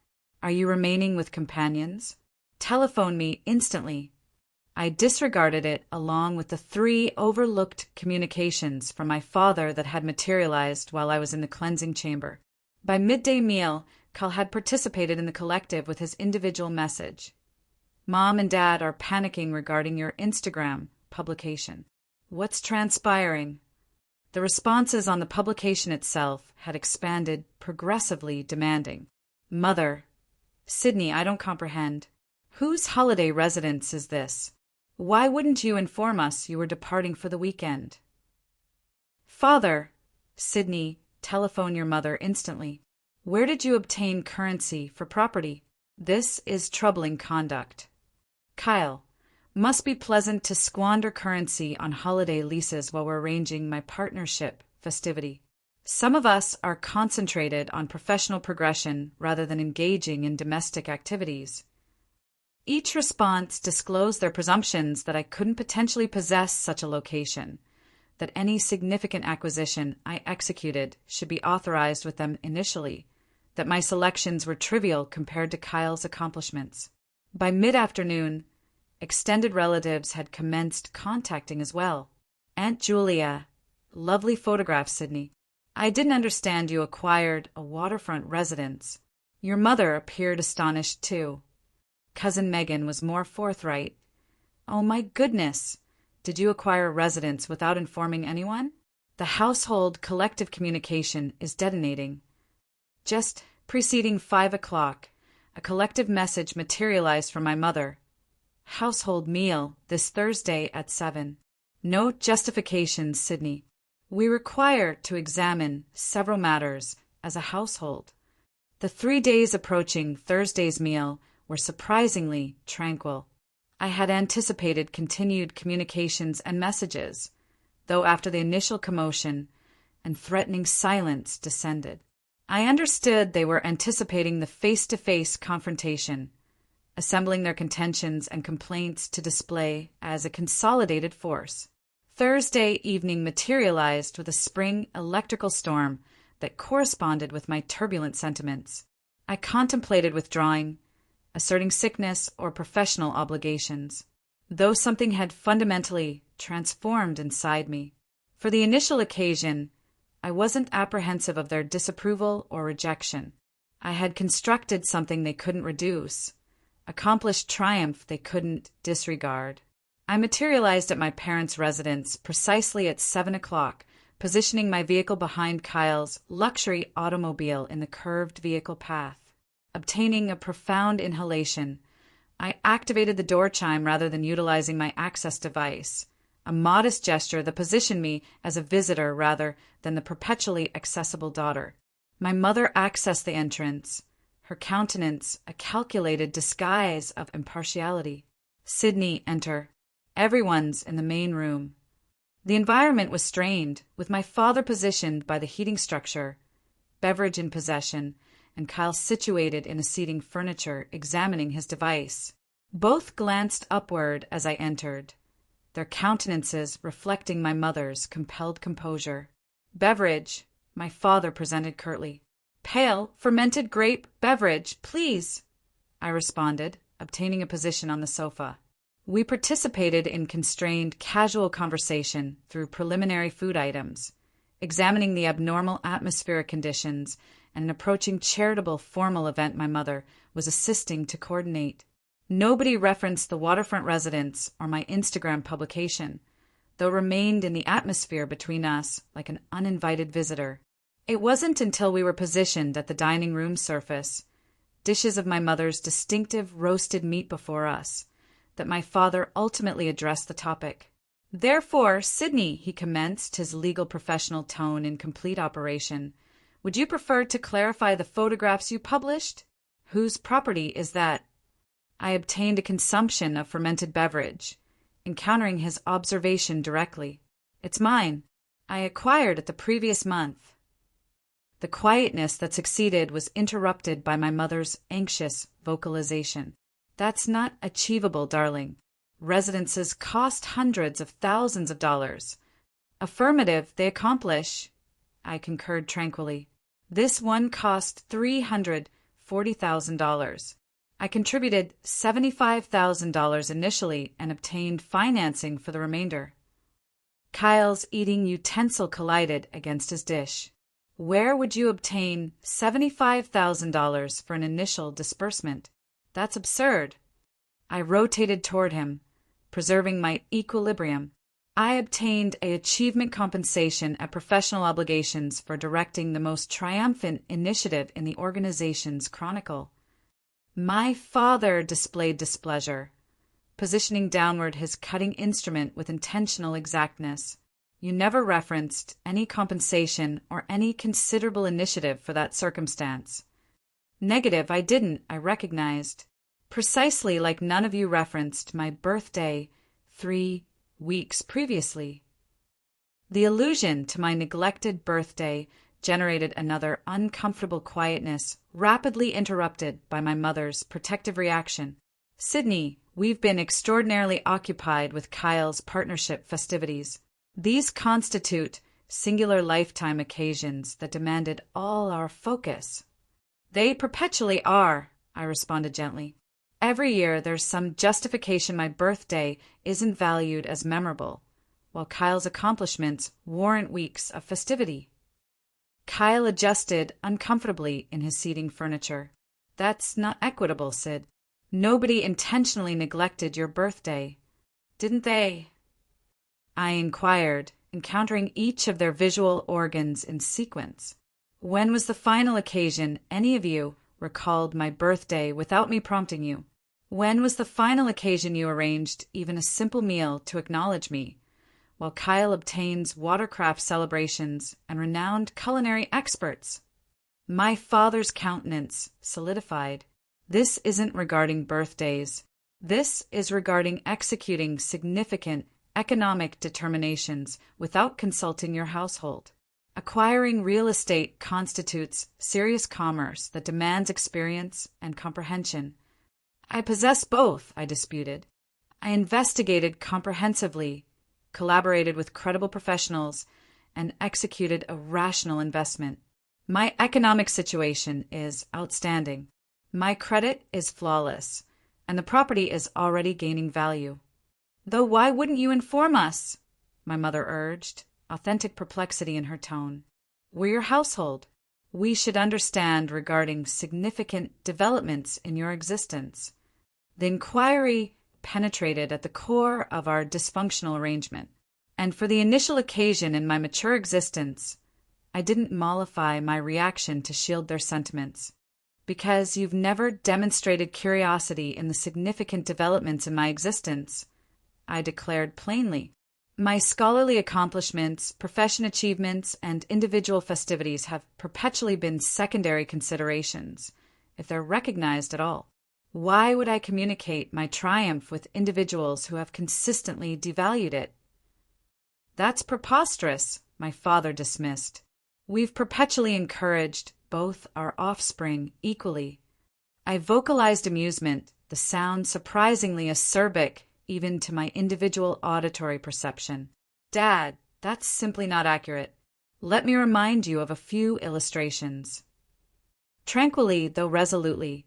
Are you remaining with companions? Telephone me instantly." I disregarded it along with the 3 overlooked communications from my father that had materialized while I was in the cleansing chamber. By midday meal, Cal had participated in the collective with his individual message. "Mom and Dad are panicking regarding your Instagram publication. What's transpiring?" The responses on the publication itself had expanded, progressively demanding. "Mother, Sydney, I don't comprehend. Whose holiday residence is this? Why wouldn't you inform us you were departing for the weekend?" "Father, Sydney, telephone your mother instantly. Where did you obtain currency for property? This is troubling conduct." "Kyle, must be pleasant to squander currency on holiday leases while we're arranging my partnership festivity. Some of us are concentrated on professional progression rather than engaging in domestic activities." Each response disclosed their presumptions that I couldn't potentially possess such a location, that any significant acquisition I executed should be authorized with them initially, that my selections were trivial compared to Kyle's accomplishments. By mid-afternoon, extended relatives had commenced contacting as well. "Aunt Julia, lovely photograph, Sydney. I didn't understand you acquired a waterfront residence." Your mother appeared astonished too. Cousin Megan was more forthright. "Oh my goodness! Did you acquire a residence without informing anyone?" The household collective communication is detonating. Just preceding 5 o'clock, a collective message materialized from my mother. "Household meal this Thursday at 7. No justifications, Sydney. We require to examine several matters as a household." The 3 days approaching Thursday's meal were surprisingly tranquil. I had anticipated continued communications and messages, though after the initial commotion and threatening silence descended. I understood they were anticipating the face-to-face confrontation, assembling their contentions and complaints to display as a consolidated force. Thursday evening materialized with a spring electrical storm that corresponded with my turbulent sentiments. I contemplated withdrawing, asserting sickness or professional obligations, though something had fundamentally transformed inside me. For the initial occasion, I wasn't apprehensive of their disapproval or rejection. I had constructed something they couldn't reduce, accomplished triumph they couldn't disregard. I materialized at my parents' residence precisely at 7 o'clock, positioning my vehicle behind Kyle's luxury automobile in the curved vehicle path. Obtaining a profound inhalation, I activated the door chime rather than utilizing my access device, a modest gesture that positioned me as a visitor rather than the perpetually accessible daughter. My mother accessed the entrance, her countenance a calculated disguise of impartiality. "Sydney, enter. Everyone's in the main room." The environment was strained, with my father positioned by the heating structure, beverage in possession, and Kyle situated in a seating furniture examining his device. Both glanced upward as I entered, their countenances reflecting my mother's compelled composure. "Beverage," my father presented curtly. "Pale, fermented grape beverage, please," I responded, obtaining a position on the sofa. We participated in constrained, casual conversation through preliminary food items, examining the abnormal atmospheric conditions and an approaching charitable formal event my mother was assisting to coordinate. Nobody referenced the waterfront residence or my Instagram publication, though remained in the atmosphere between us like an uninvited visitor. It wasn't until we were positioned at the dining room surface, dishes of my mother's distinctive roasted meat before us, that my father ultimately addressed the topic. Therefore, Sydney, he commenced, his legal professional tone in complete operation, would you prefer to clarify the photographs you published? Whose property is that? I obtained a consumption of fermented beverage, encountering his observation directly. It's mine. I acquired it the previous month. The quietness that succeeded was interrupted by my mother's anxious vocalization. That's not achievable, darling. Residences cost hundreds of thousands of dollars. Affirmative, they accomplish. I concurred tranquilly. This one cost $340,000. I contributed $75,000 initially and obtained financing for the remainder. Kyle's eating utensil collided against his dish. Where would you obtain $75,000 for an initial disbursement? That's absurd. I rotated toward him, preserving my equilibrium. I obtained an achievement compensation at professional obligations for directing the most triumphant initiative in the organization's chronicle. My father displayed displeasure, positioning downward his cutting instrument with intentional exactness. You never referenced any compensation or any considerable initiative for that circumstance. Negative, I didn't, I recognized. Precisely like none of you referenced my birthday 3 weeks previously. The allusion to my neglected birthday generated another uncomfortable quietness, rapidly interrupted by my mother's protective reaction. Sydney, we've been extraordinarily occupied with Kyle's partnership festivities. These constitute singular lifetime occasions that demanded all our focus. They perpetually are, I responded gently. Every year there's some justification my birthday isn't valued as memorable, while Kyle's accomplishments warrant weeks of festivity. Kyle adjusted uncomfortably in his seating furniture. That's not equitable, Sid. Nobody intentionally neglected your birthday, didn't they? I inquired, encountering each of their visual organs in sequence. When was the final occasion any of you recalled my birthday without me prompting you? When was the final occasion you arranged even a simple meal to acknowledge me, while Kyle obtains watercraft celebrations and renowned culinary experts? My father's countenance solidified. This isn't regarding birthdays. This is regarding executing significant economic determinations without consulting your household. Acquiring real estate constitutes serious commerce that demands experience and comprehension. I possess both, I disputed. I investigated comprehensively, collaborated with credible professionals, and executed a rational investment. My economic situation is outstanding. My credit is flawless, and the property is already gaining value. Though why wouldn't you inform us? My mother urged, authentic perplexity in her tone. We're your household. We should understand regarding significant developments in your existence. The inquiry penetrated at the core of our dysfunctional arrangement, and for the initial occasion in my mature existence, I didn't mollify my reaction to shield their sentiments. Because you've never demonstrated curiosity in the significant developments in my existence, I declared plainly. My scholarly accomplishments, profession achievements, and individual festivities have perpetually been secondary considerations, if they're recognized at all. Why would I communicate my triumph with individuals who have consistently devalued it? That's preposterous, my father dismissed. We've perpetually encouraged both our offspring equally. I vocalized amusement, the sound surprisingly acerbic even to my individual auditory perception. Dad, that's simply not accurate. Let me remind you of a few illustrations. Tranquilly, though resolutely,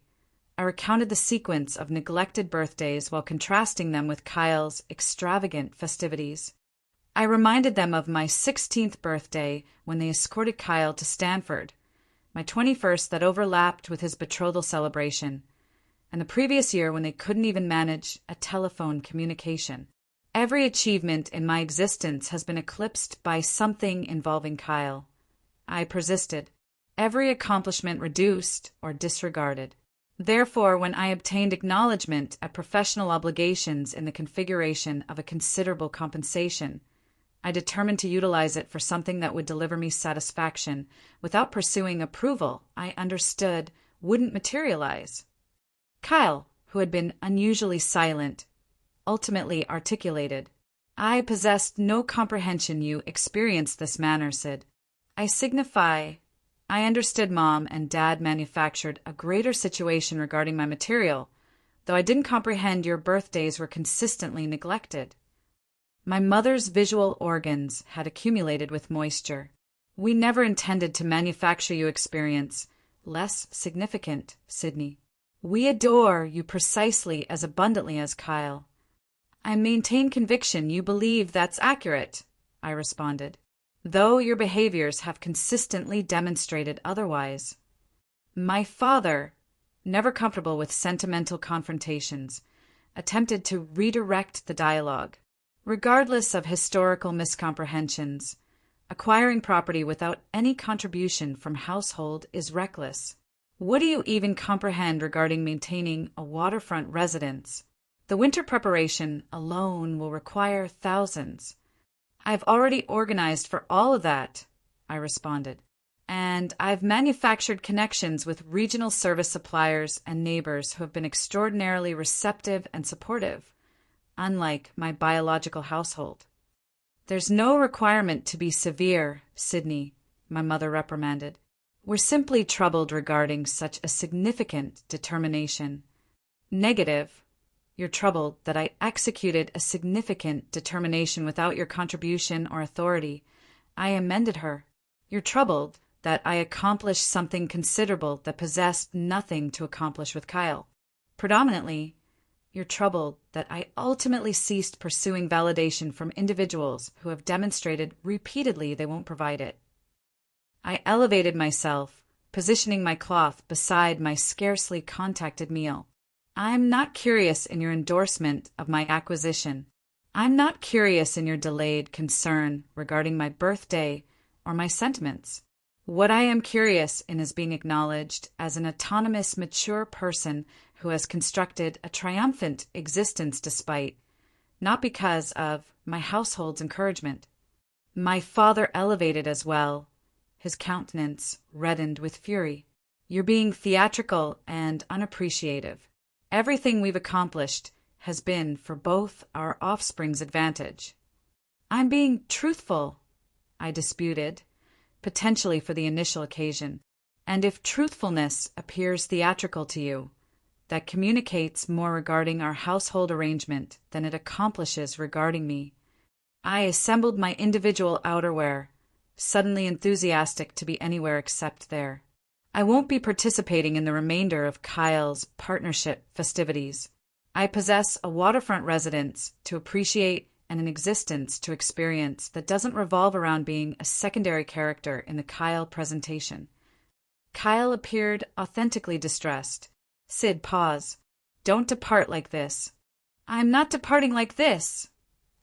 I recounted the sequence of neglected birthdays while contrasting them with Kyle's extravagant festivities. I reminded them of my 16th birthday when they escorted Kyle to Stanford, my 21st that overlapped with his betrothal celebration, and the previous year when they couldn't even manage a telephone communication. Every achievement in my existence has been eclipsed by something involving Kyle. I persisted. Every accomplishment reduced or disregarded. Therefore, when I obtained acknowledgement at professional obligations in the configuration of a considerable compensation, I determined to utilize it for something that would deliver me satisfaction without pursuing approval I understood wouldn't materialize. Kyle, who had been unusually silent, ultimately articulated, "I possessed no comprehension you experienced this manner, Sid. I understood Mom and Dad manufactured a greater situation regarding my material, though I didn't comprehend your birthdays were consistently neglected. My mother's visual organs had accumulated with moisture. We never intended to manufacture you experience less significant, Sydney. We adore you precisely as abundantly as Kyle. I maintain conviction you believe that's accurate," I responded, "though your behaviors have consistently demonstrated otherwise." My father, never comfortable with sentimental confrontations, attempted to redirect the dialogue. Regardless of historical miscomprehensions, acquiring property without any contribution from household is reckless. What do you even comprehend regarding maintaining a waterfront residence? The winter preparation alone will require thousands. I've already organized for all of that, I responded, and I've manufactured connections with regional service suppliers and neighbors who have been extraordinarily receptive and supportive, unlike my biological household. There's no requirement to be severe, Sydney, my mother reprimanded. We're simply troubled regarding such a significant determination. Negative. You're troubled that I executed a significant determination without your contribution or authority. I amended her. You're troubled that I accomplished something considerable that possessed nothing to accomplish with Kyle. Predominantly, you're troubled that I ultimately ceased pursuing validation from individuals who have demonstrated repeatedly they won't provide it. I elevated myself, positioning my cloth beside my scarcely contacted meal. I'm not curious in your endorsement of my acquisition. I'm not curious in your delayed concern regarding my birthday or my sentiments. What I am curious in is being acknowledged as an autonomous, mature person who has constructed a triumphant existence despite, not because of, my household's encouragement. My father elevated as well. His countenance reddened with fury. You're being theatrical and unappreciative. Everything we've accomplished has been for both our offspring's advantage. I'm being truthful, I disputed, potentially for the initial occasion. And if truthfulness appears theatrical to you, that communicates more regarding our household arrangement than it accomplishes regarding me. I assembled my individual outerwear, suddenly enthusiastic to be anywhere except there. I won't be participating in the remainder of Kyle's partnership festivities. I possess a waterfront residence to appreciate and an existence to experience that doesn't revolve around being a secondary character in the Kyle presentation. Kyle appeared authentically distressed. Sid, pause. Don't depart like this. I'm not departing like this,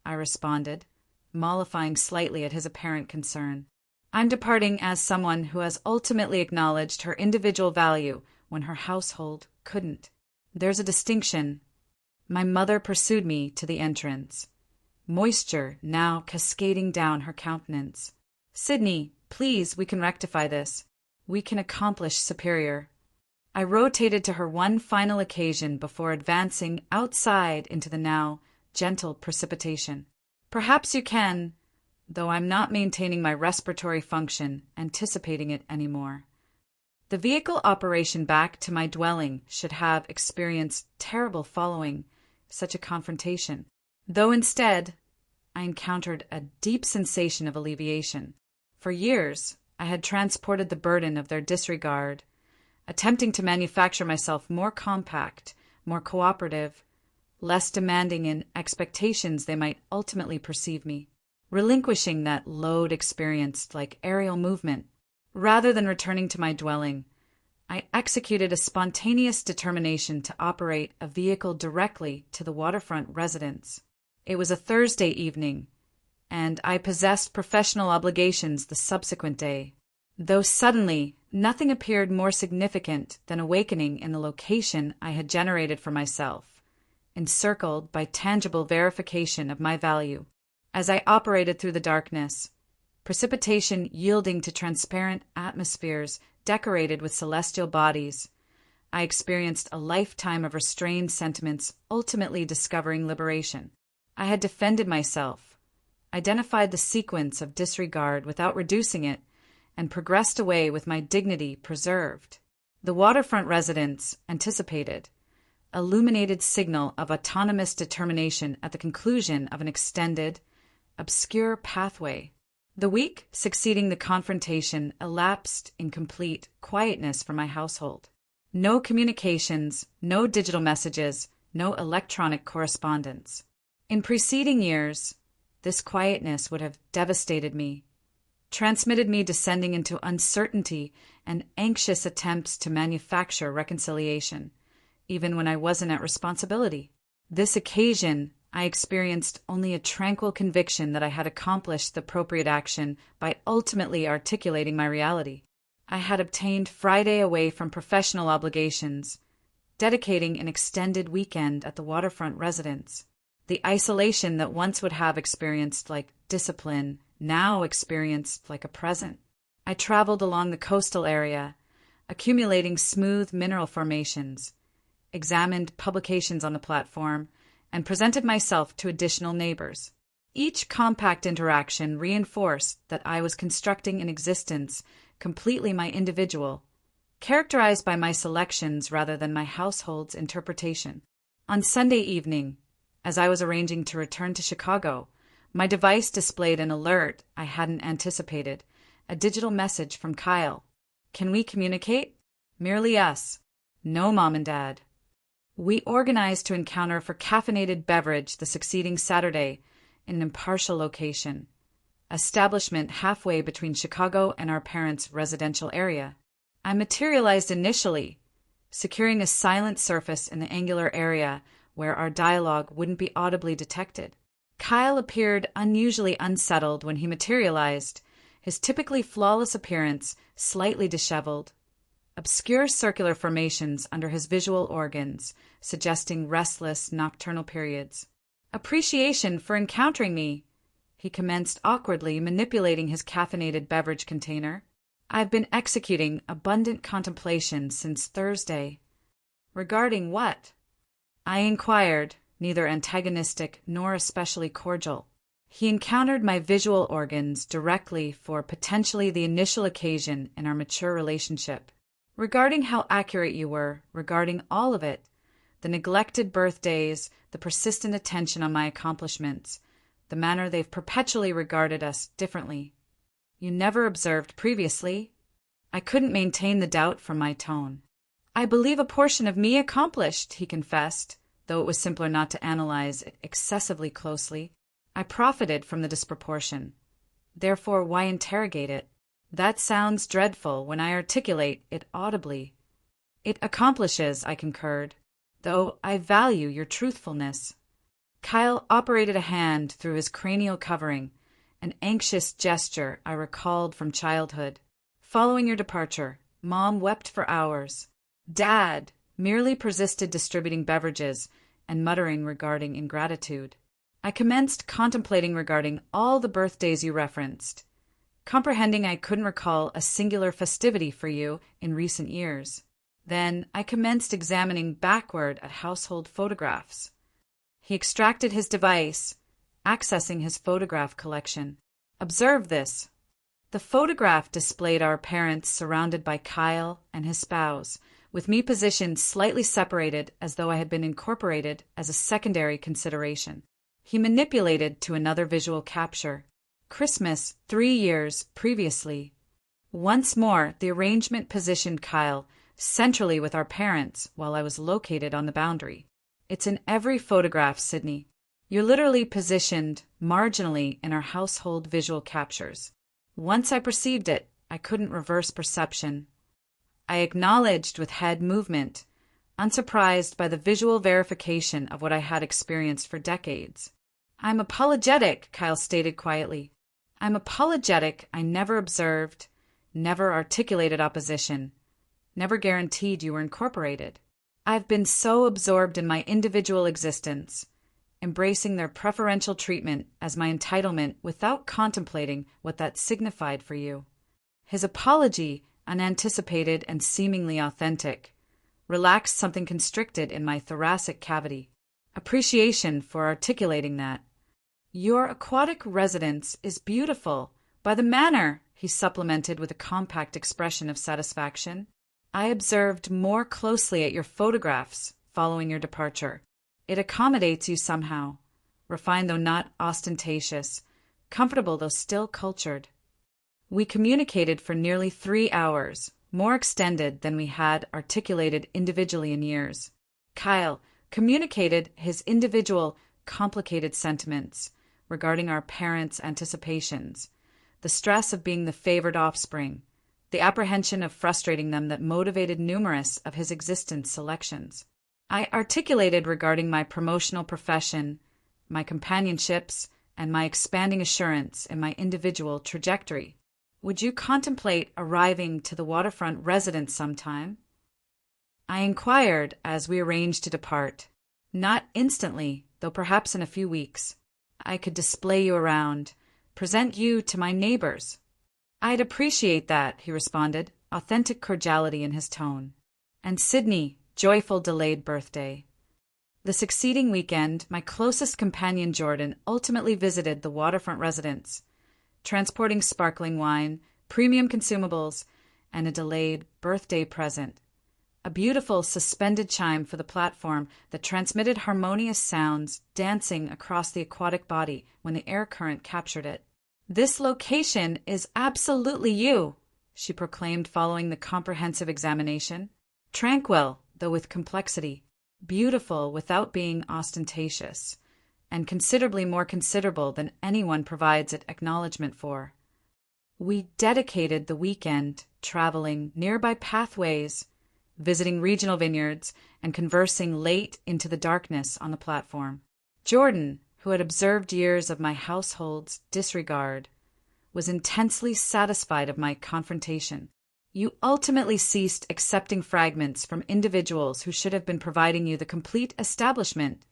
I responded, mollifying slightly at his apparent concern. I'm departing as someone who has ultimately acknowledged her individual value when her household couldn't. There's a distinction. My mother pursued me to the entrance, moisture now cascading down her countenance. Sydney, please, we can rectify this. We can accomplish superior. I rotated to her one final occasion before advancing outside into the now gentle precipitation. Perhaps you can, though I'm not maintaining my respiratory function, anticipating it anymore. The vehicle operation back to my dwelling should have experienced terrible following such a confrontation, though instead I encountered a deep sensation of alleviation. For years, I had transported the burden of their disregard, attempting to manufacture myself more compact, more cooperative, less demanding in expectations they might ultimately perceive me, relinquishing that load experienced like aerial movement. Rather than returning to my dwelling, I executed a spontaneous determination to operate a vehicle directly to the waterfront residence. It was a Thursday evening, and I possessed professional obligations the subsequent day. Though suddenly, Nothing appeared more significant than awakening in the location I had generated for myself, encircled by tangible verification of my value. As I operated through the darkness, precipitation yielding to transparent atmospheres decorated with celestial bodies, I experienced a lifetime of restrained sentiments, ultimately discovering liberation. I had defended myself, identified the sequence of disregard without reducing it, and progressed away with my dignity preserved. The waterfront residents anticipated, illuminated signal of autonomous determination at the conclusion of an extended, obscure pathway. The week succeeding the confrontation elapsed in complete quietness for my household. No communications, no digital messages, no electronic correspondence. In preceding years, this quietness would have devastated me, transmitted me descending into uncertainty and anxious attempts to manufacture reconciliation, even when I wasn't at responsibility. This occasion, I experienced only a tranquil conviction that I had accomplished the appropriate action by ultimately articulating my reality. I had obtained Friday away from professional obligations, dedicating an extended weekend at the waterfront residence. The isolation that once would have experienced like discipline now experienced like a present. I traveled along the coastal area, accumulating smooth mineral formations, examined publications on the platform, and presented myself to additional neighbors. Each compact interaction reinforced that I was constructing an existence completely my individual, characterized by my selections rather than my household's interpretation. On Sunday evening, as I was arranging to return to Chicago, my device displayed an alert I hadn't anticipated, a digital message from Kyle. "Can we communicate?" "Merely us. No mom and dad." We organized to encounter for caffeinated beverage the succeeding Saturday in an impartial location, establishment halfway between Chicago and our parents' residential area. I materialized initially, securing a silent surface in the angular area where our dialogue wouldn't be audibly detected. Kyle appeared unusually unsettled when he materialized, his typically flawless appearance slightly disheveled, obscure circular formations under his visual organs suggesting restless nocturnal periods. "Appreciation for encountering me," he commenced awkwardly, manipulating his caffeinated beverage container. "I've been executing abundant contemplation since Thursday." "Regarding what?" I inquired, neither antagonistic nor especially cordial. He encountered my visual organs directly for potentially the initial occasion in our mature relationship. "Regarding how accurate you were, regarding all of it, the neglected birthdays, the persistent attention on my accomplishments, the manner they've perpetually regarded us differently. You never observed previously?" I couldn't maintain the doubt from my tone. "I believe a portion of me accomplished," he confessed, though it was simpler not to analyze it excessively closely. "I profited from the disproportion. Therefore, why interrogate it? That sounds dreadful when I articulate it audibly." "It accomplishes," I concurred, "though I value your truthfulness." Kyle operated a hand through his cranial covering, an anxious gesture I recalled from childhood. "Following your departure, Mom wept for hours. Dad merely persisted distributing beverages and muttering regarding ingratitude. I commenced contemplating regarding all the birthdays you referenced, comprehending I couldn't recall a singular festivity for you in recent years. Then I commenced examining backward at household photographs." He extracted his device, accessing his photograph collection. "Observe this." The photograph displayed our parents surrounded by Kyle and his spouse, with me positioned slightly separated as though I had been incorporated as a secondary consideration. He manipulated to another visual capture. Christmas 3 years previously. Once more, the arrangement positioned Kyle centrally with our parents while I was located on the boundary. "It's in every photograph, Sydney. You're literally positioned marginally in our household visual captures." Once I perceived it, I couldn't reverse perception. I acknowledged with head movement, unsurprised by the visual verification of what I had experienced for decades. "I'm apologetic," Kyle stated quietly. "I'm apologetic I never observed, never articulated opposition, never guaranteed you were incorporated. I've been so absorbed in my individual existence, embracing their preferential treatment as my entitlement without contemplating what that signified for you. His apology, unanticipated and seemingly authentic, relaxed something constricted in my thoracic cavity. Appreciation for articulating that. Your aquatic residence is beautiful. By the manner, he supplemented with a compact expression of satisfaction. I observed more closely at your photographs following your departure. It accommodates you somehow, refined though not ostentatious, comfortable though still cultured. We communicated for nearly 3 hours, more extended than we had articulated individually in years. Kyle communicated his individual, complicated sentiments regarding our parents' anticipations, the stress of being the favored offspring, the apprehension of frustrating them that motivated numerous of his existence selections. I articulated regarding my promotional profession, my companionships, and my expanding assurance in my individual trajectory. Would you contemplate arriving to the waterfront residence sometime? I inquired as we arranged to depart. Not instantly, though perhaps in a few weeks. I could display you around, present you to my neighbors. I'd appreciate that, he responded, authentic cordiality in his tone. And Sydney, joyful delayed birthday. The succeeding weekend, my closest companion Jordan ultimately visited the waterfront residence, transporting sparkling wine, premium consumables, and a delayed birthday present. A beautiful suspended chime for the platform that transmitted harmonious sounds dancing across the aquatic body when the air current captured it. This location is absolutely you, she proclaimed following the comprehensive examination. Tranquil, though with complexity, beautiful without being ostentatious, and considerably more considerable than anyone provides it acknowledgement for. We dedicated the weekend traveling nearby pathways, visiting regional vineyards, and conversing late into the darkness on the platform. Jordan, who had observed years of my household's disregard, was intensely satisfied of my confrontation. You ultimately ceased accepting fragments from individuals who should have been providing you the complete establishment,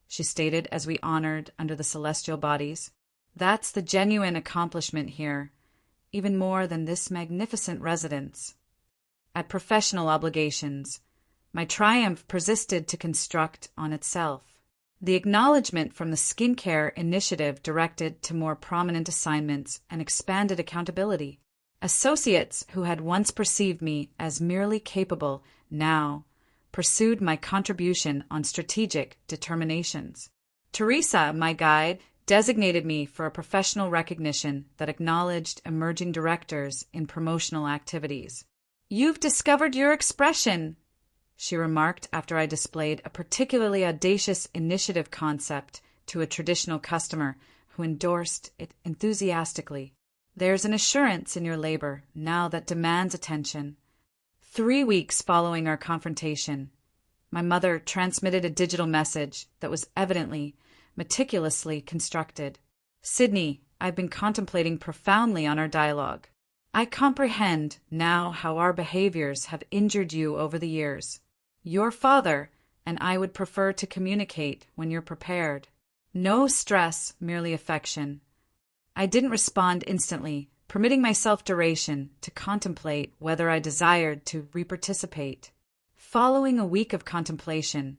she stated as we honored under the celestial bodies. That's the genuine accomplishment here, even more than this magnificent residence. At professional obligations, my triumph persisted to construct on itself. The acknowledgement from the skincare initiative directed to more prominent assignments and expanded accountability. Associates who had once perceived me as merely capable now pursued my contribution on strategic determinations. Teresa, my guide, designated me for a professional recognition that acknowledged emerging directors in promotional activities. You've discovered your expression, she remarked after I displayed a particularly audacious initiative concept to a traditional customer who endorsed it enthusiastically. There's an assurance in your labor now that demands attention. 3 weeks following our confrontation, my mother transmitted a digital message that was evidently meticulously constructed. Sydney, I've been contemplating profoundly on our dialogue. I comprehend now how our behaviors have injured you over the years. Your father and I would prefer to communicate when you're prepared. No stress, merely affection. I didn't respond instantly, permitting myself duration to contemplate whether I desired to reparticipate. Following a week of contemplation,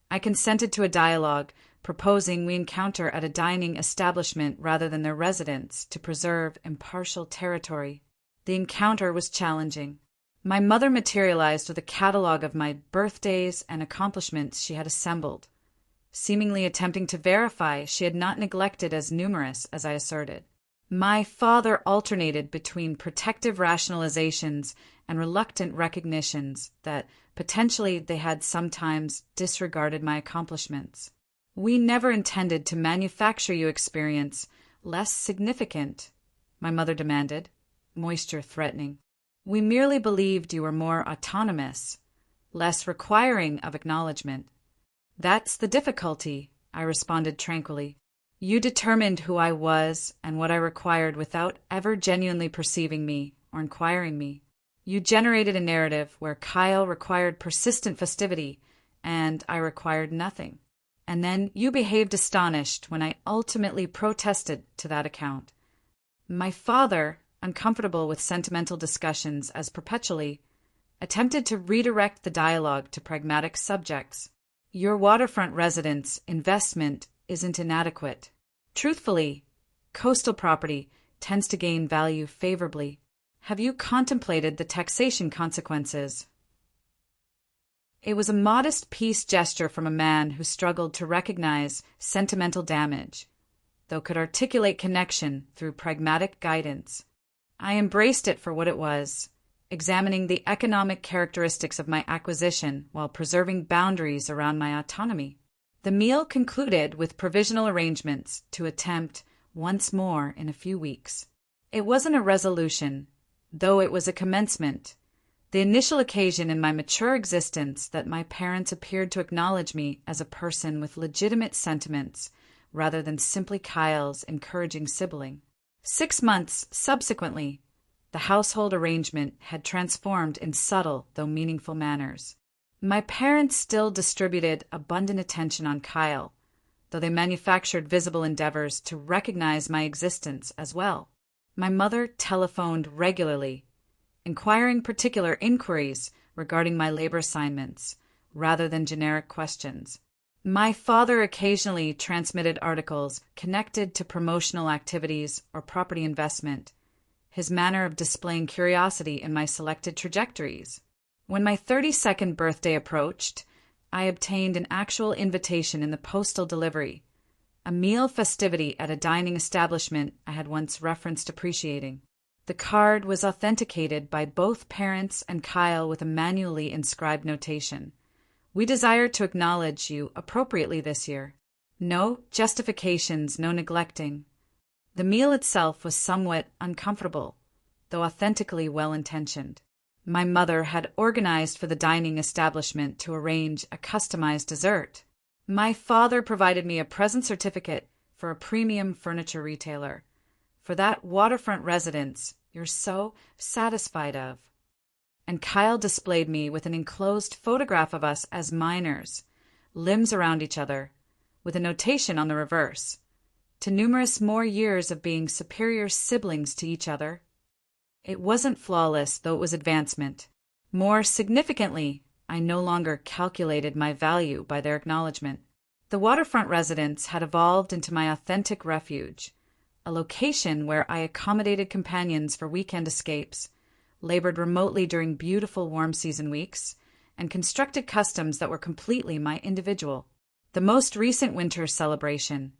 I consented to a dialogue proposing we encounter at a dining establishment rather than their residence to preserve impartial territory. The encounter was challenging. My mother materialized with a catalog of my birthdays and accomplishments she had assembled, seemingly attempting to verify she had not neglected as numerous as I asserted. My father alternated between protective rationalizations and reluctant recognitions that potentially they had sometimes disregarded my accomplishments. We never intended to manufacture you experience less significant, my mother demanded, moisture threatening. We merely believed you were more autonomous, less requiring of acknowledgement. That's the difficulty, I responded tranquilly. You determined who I was and what I required without ever genuinely perceiving me or inquiring me. You generated a narrative where Kyle required persistent festivity and I required nothing. And then you behaved astonished when I ultimately protested to that account. My father, uncomfortable with sentimental discussions as perpetually, attempted to redirect the dialogue to pragmatic subjects. Your waterfront residence investment isn't inadequate. Truthfully, coastal property tends to gain value favorably. Have you contemplated the taxation consequences? It was a modest peace gesture from a man who struggled to recognize sentimental damage, though could articulate connection through pragmatic guidance. I embraced it for what it was, examining the economic characteristics of my acquisition while preserving boundaries around my autonomy. The meal concluded with provisional arrangements to attempt once more in a few weeks. It wasn't a resolution, though it was a commencement, the initial occasion in my mature existence that my parents appeared to acknowledge me as a person with legitimate sentiments rather than simply Kyle's encouraging sibling. 6 months subsequently, the household arrangement had transformed in subtle though meaningful manners. My parents still distributed abundant attention on Kyle, though they manufactured visible endeavors to recognize my existence as well. My mother telephoned regularly, inquiring particular inquiries regarding my labor assignments, rather than generic questions. My father occasionally transmitted articles connected to promotional activities or property investment, his manner of displaying curiosity in my selected trajectories. When my 32nd birthday approached, I obtained an actual invitation in the postal delivery, a meal festivity at a dining establishment I had once referenced appreciating. The card was authenticated by both parents and Kyle with a manually inscribed notation. We desire to acknowledge you appropriately this year. No justifications, no neglecting. The meal itself was somewhat uncomfortable, though authentically well-intentioned. My mother had organized for the dining establishment to arrange a customized dessert. My father provided me a present certificate for a premium furniture retailer, for that waterfront residence you're so satisfied of. And Kyle displayed me with an enclosed photograph of us as minors, limbs around each other, with a notation on the reverse, to numerous more years of being superior siblings to each other. It wasn't flawless, though it was advancement. More significantly, I no longer calculated my value by their acknowledgement. The waterfront residence had evolved into my authentic refuge, a location where I accommodated companions for weekend escapes, labored remotely during beautiful warm season weeks, and constructed customs that were completely my individual. The most recent winter celebration,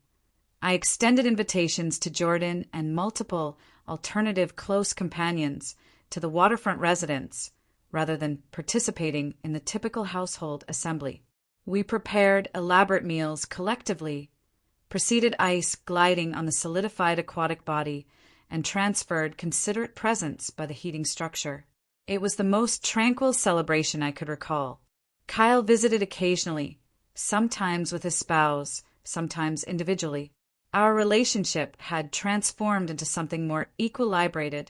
I extended invitations to Jordan and multiple alternative close companions to the waterfront residence rather than participating in the typical household assembly. We prepared elaborate meals collectively, proceeded ice gliding on the solidified aquatic body, and transferred considerate presents by the heating structure. It was the most tranquil celebration I could recall. Kyle visited occasionally, sometimes with his spouse, sometimes individually. Our relationship had transformed into something more equilibrated,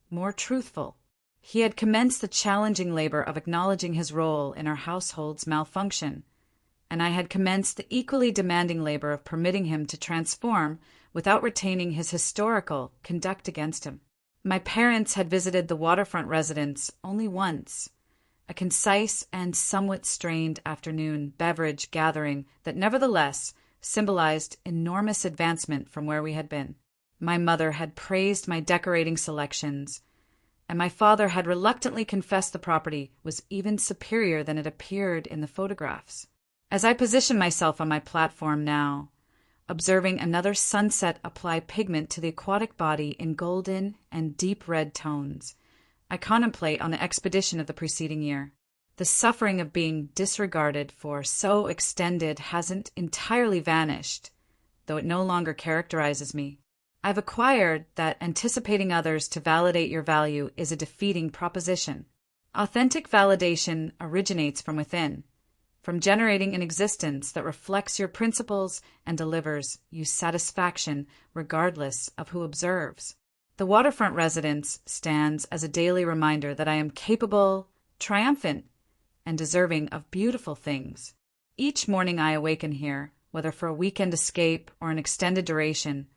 more truthful. He had commenced the challenging labor of acknowledging his role in our household's malfunction, and I had commenced the equally demanding labor of permitting him to transform without retaining his historical conduct against him. My parents had visited the waterfront residence only once, a concise and somewhat strained afternoon beverage gathering that nevertheless symbolized enormous advancement from where we had been. My mother had praised my decorating selections, and my father had reluctantly confessed the property was even superior than it appeared in the photographs. As I position myself on my platform now, observing another sunset apply pigment to the aquatic body in golden and deep red tones, I contemplate on the expedition of the preceding year. The suffering of being disregarded for so extended hasn't entirely vanished, though it no longer characterizes me. I've acquired that anticipating others to validate your value is a defeating proposition. Authentic validation originates from within, from generating an existence that reflects your principles and delivers you satisfaction regardless of who observes. The The waterfront residence stands as a daily reminder that I am capable, triumphant, and deserving of beautiful things. Each morning I awaken here, whether for a weekend escape or an extended duration,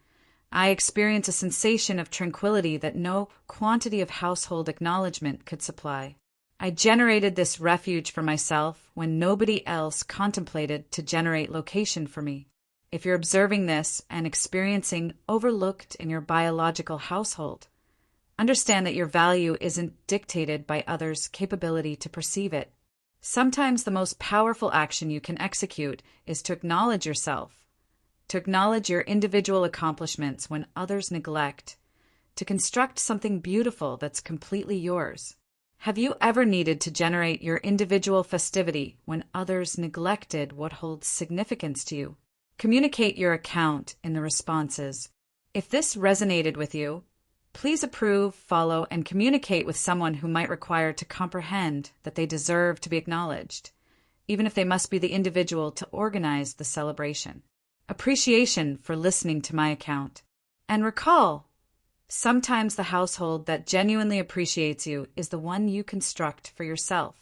I experience a sensation of tranquility that no quantity of household acknowledgement could supply. I generated this refuge for myself when nobody else contemplated to generate location for me. If you're observing this and experiencing overlooked in your biological household, understand that your value isn't dictated by others' capability to perceive it. Sometimes the most powerful action you can execute is to acknowledge yourself, to acknowledge your individual accomplishments when others neglect, to construct something beautiful that's completely yours. Have you ever needed to generate your individual festivity when others neglected what holds significance to you? Communicate your account in the responses. If this resonated with you, please approve, follow, and communicate with someone who might require to comprehend that they deserve to be acknowledged, even if they must be the individual to organize the celebration. Appreciation for listening to my account. And recall, sometimes the household that genuinely appreciates you is the one you construct for yourself.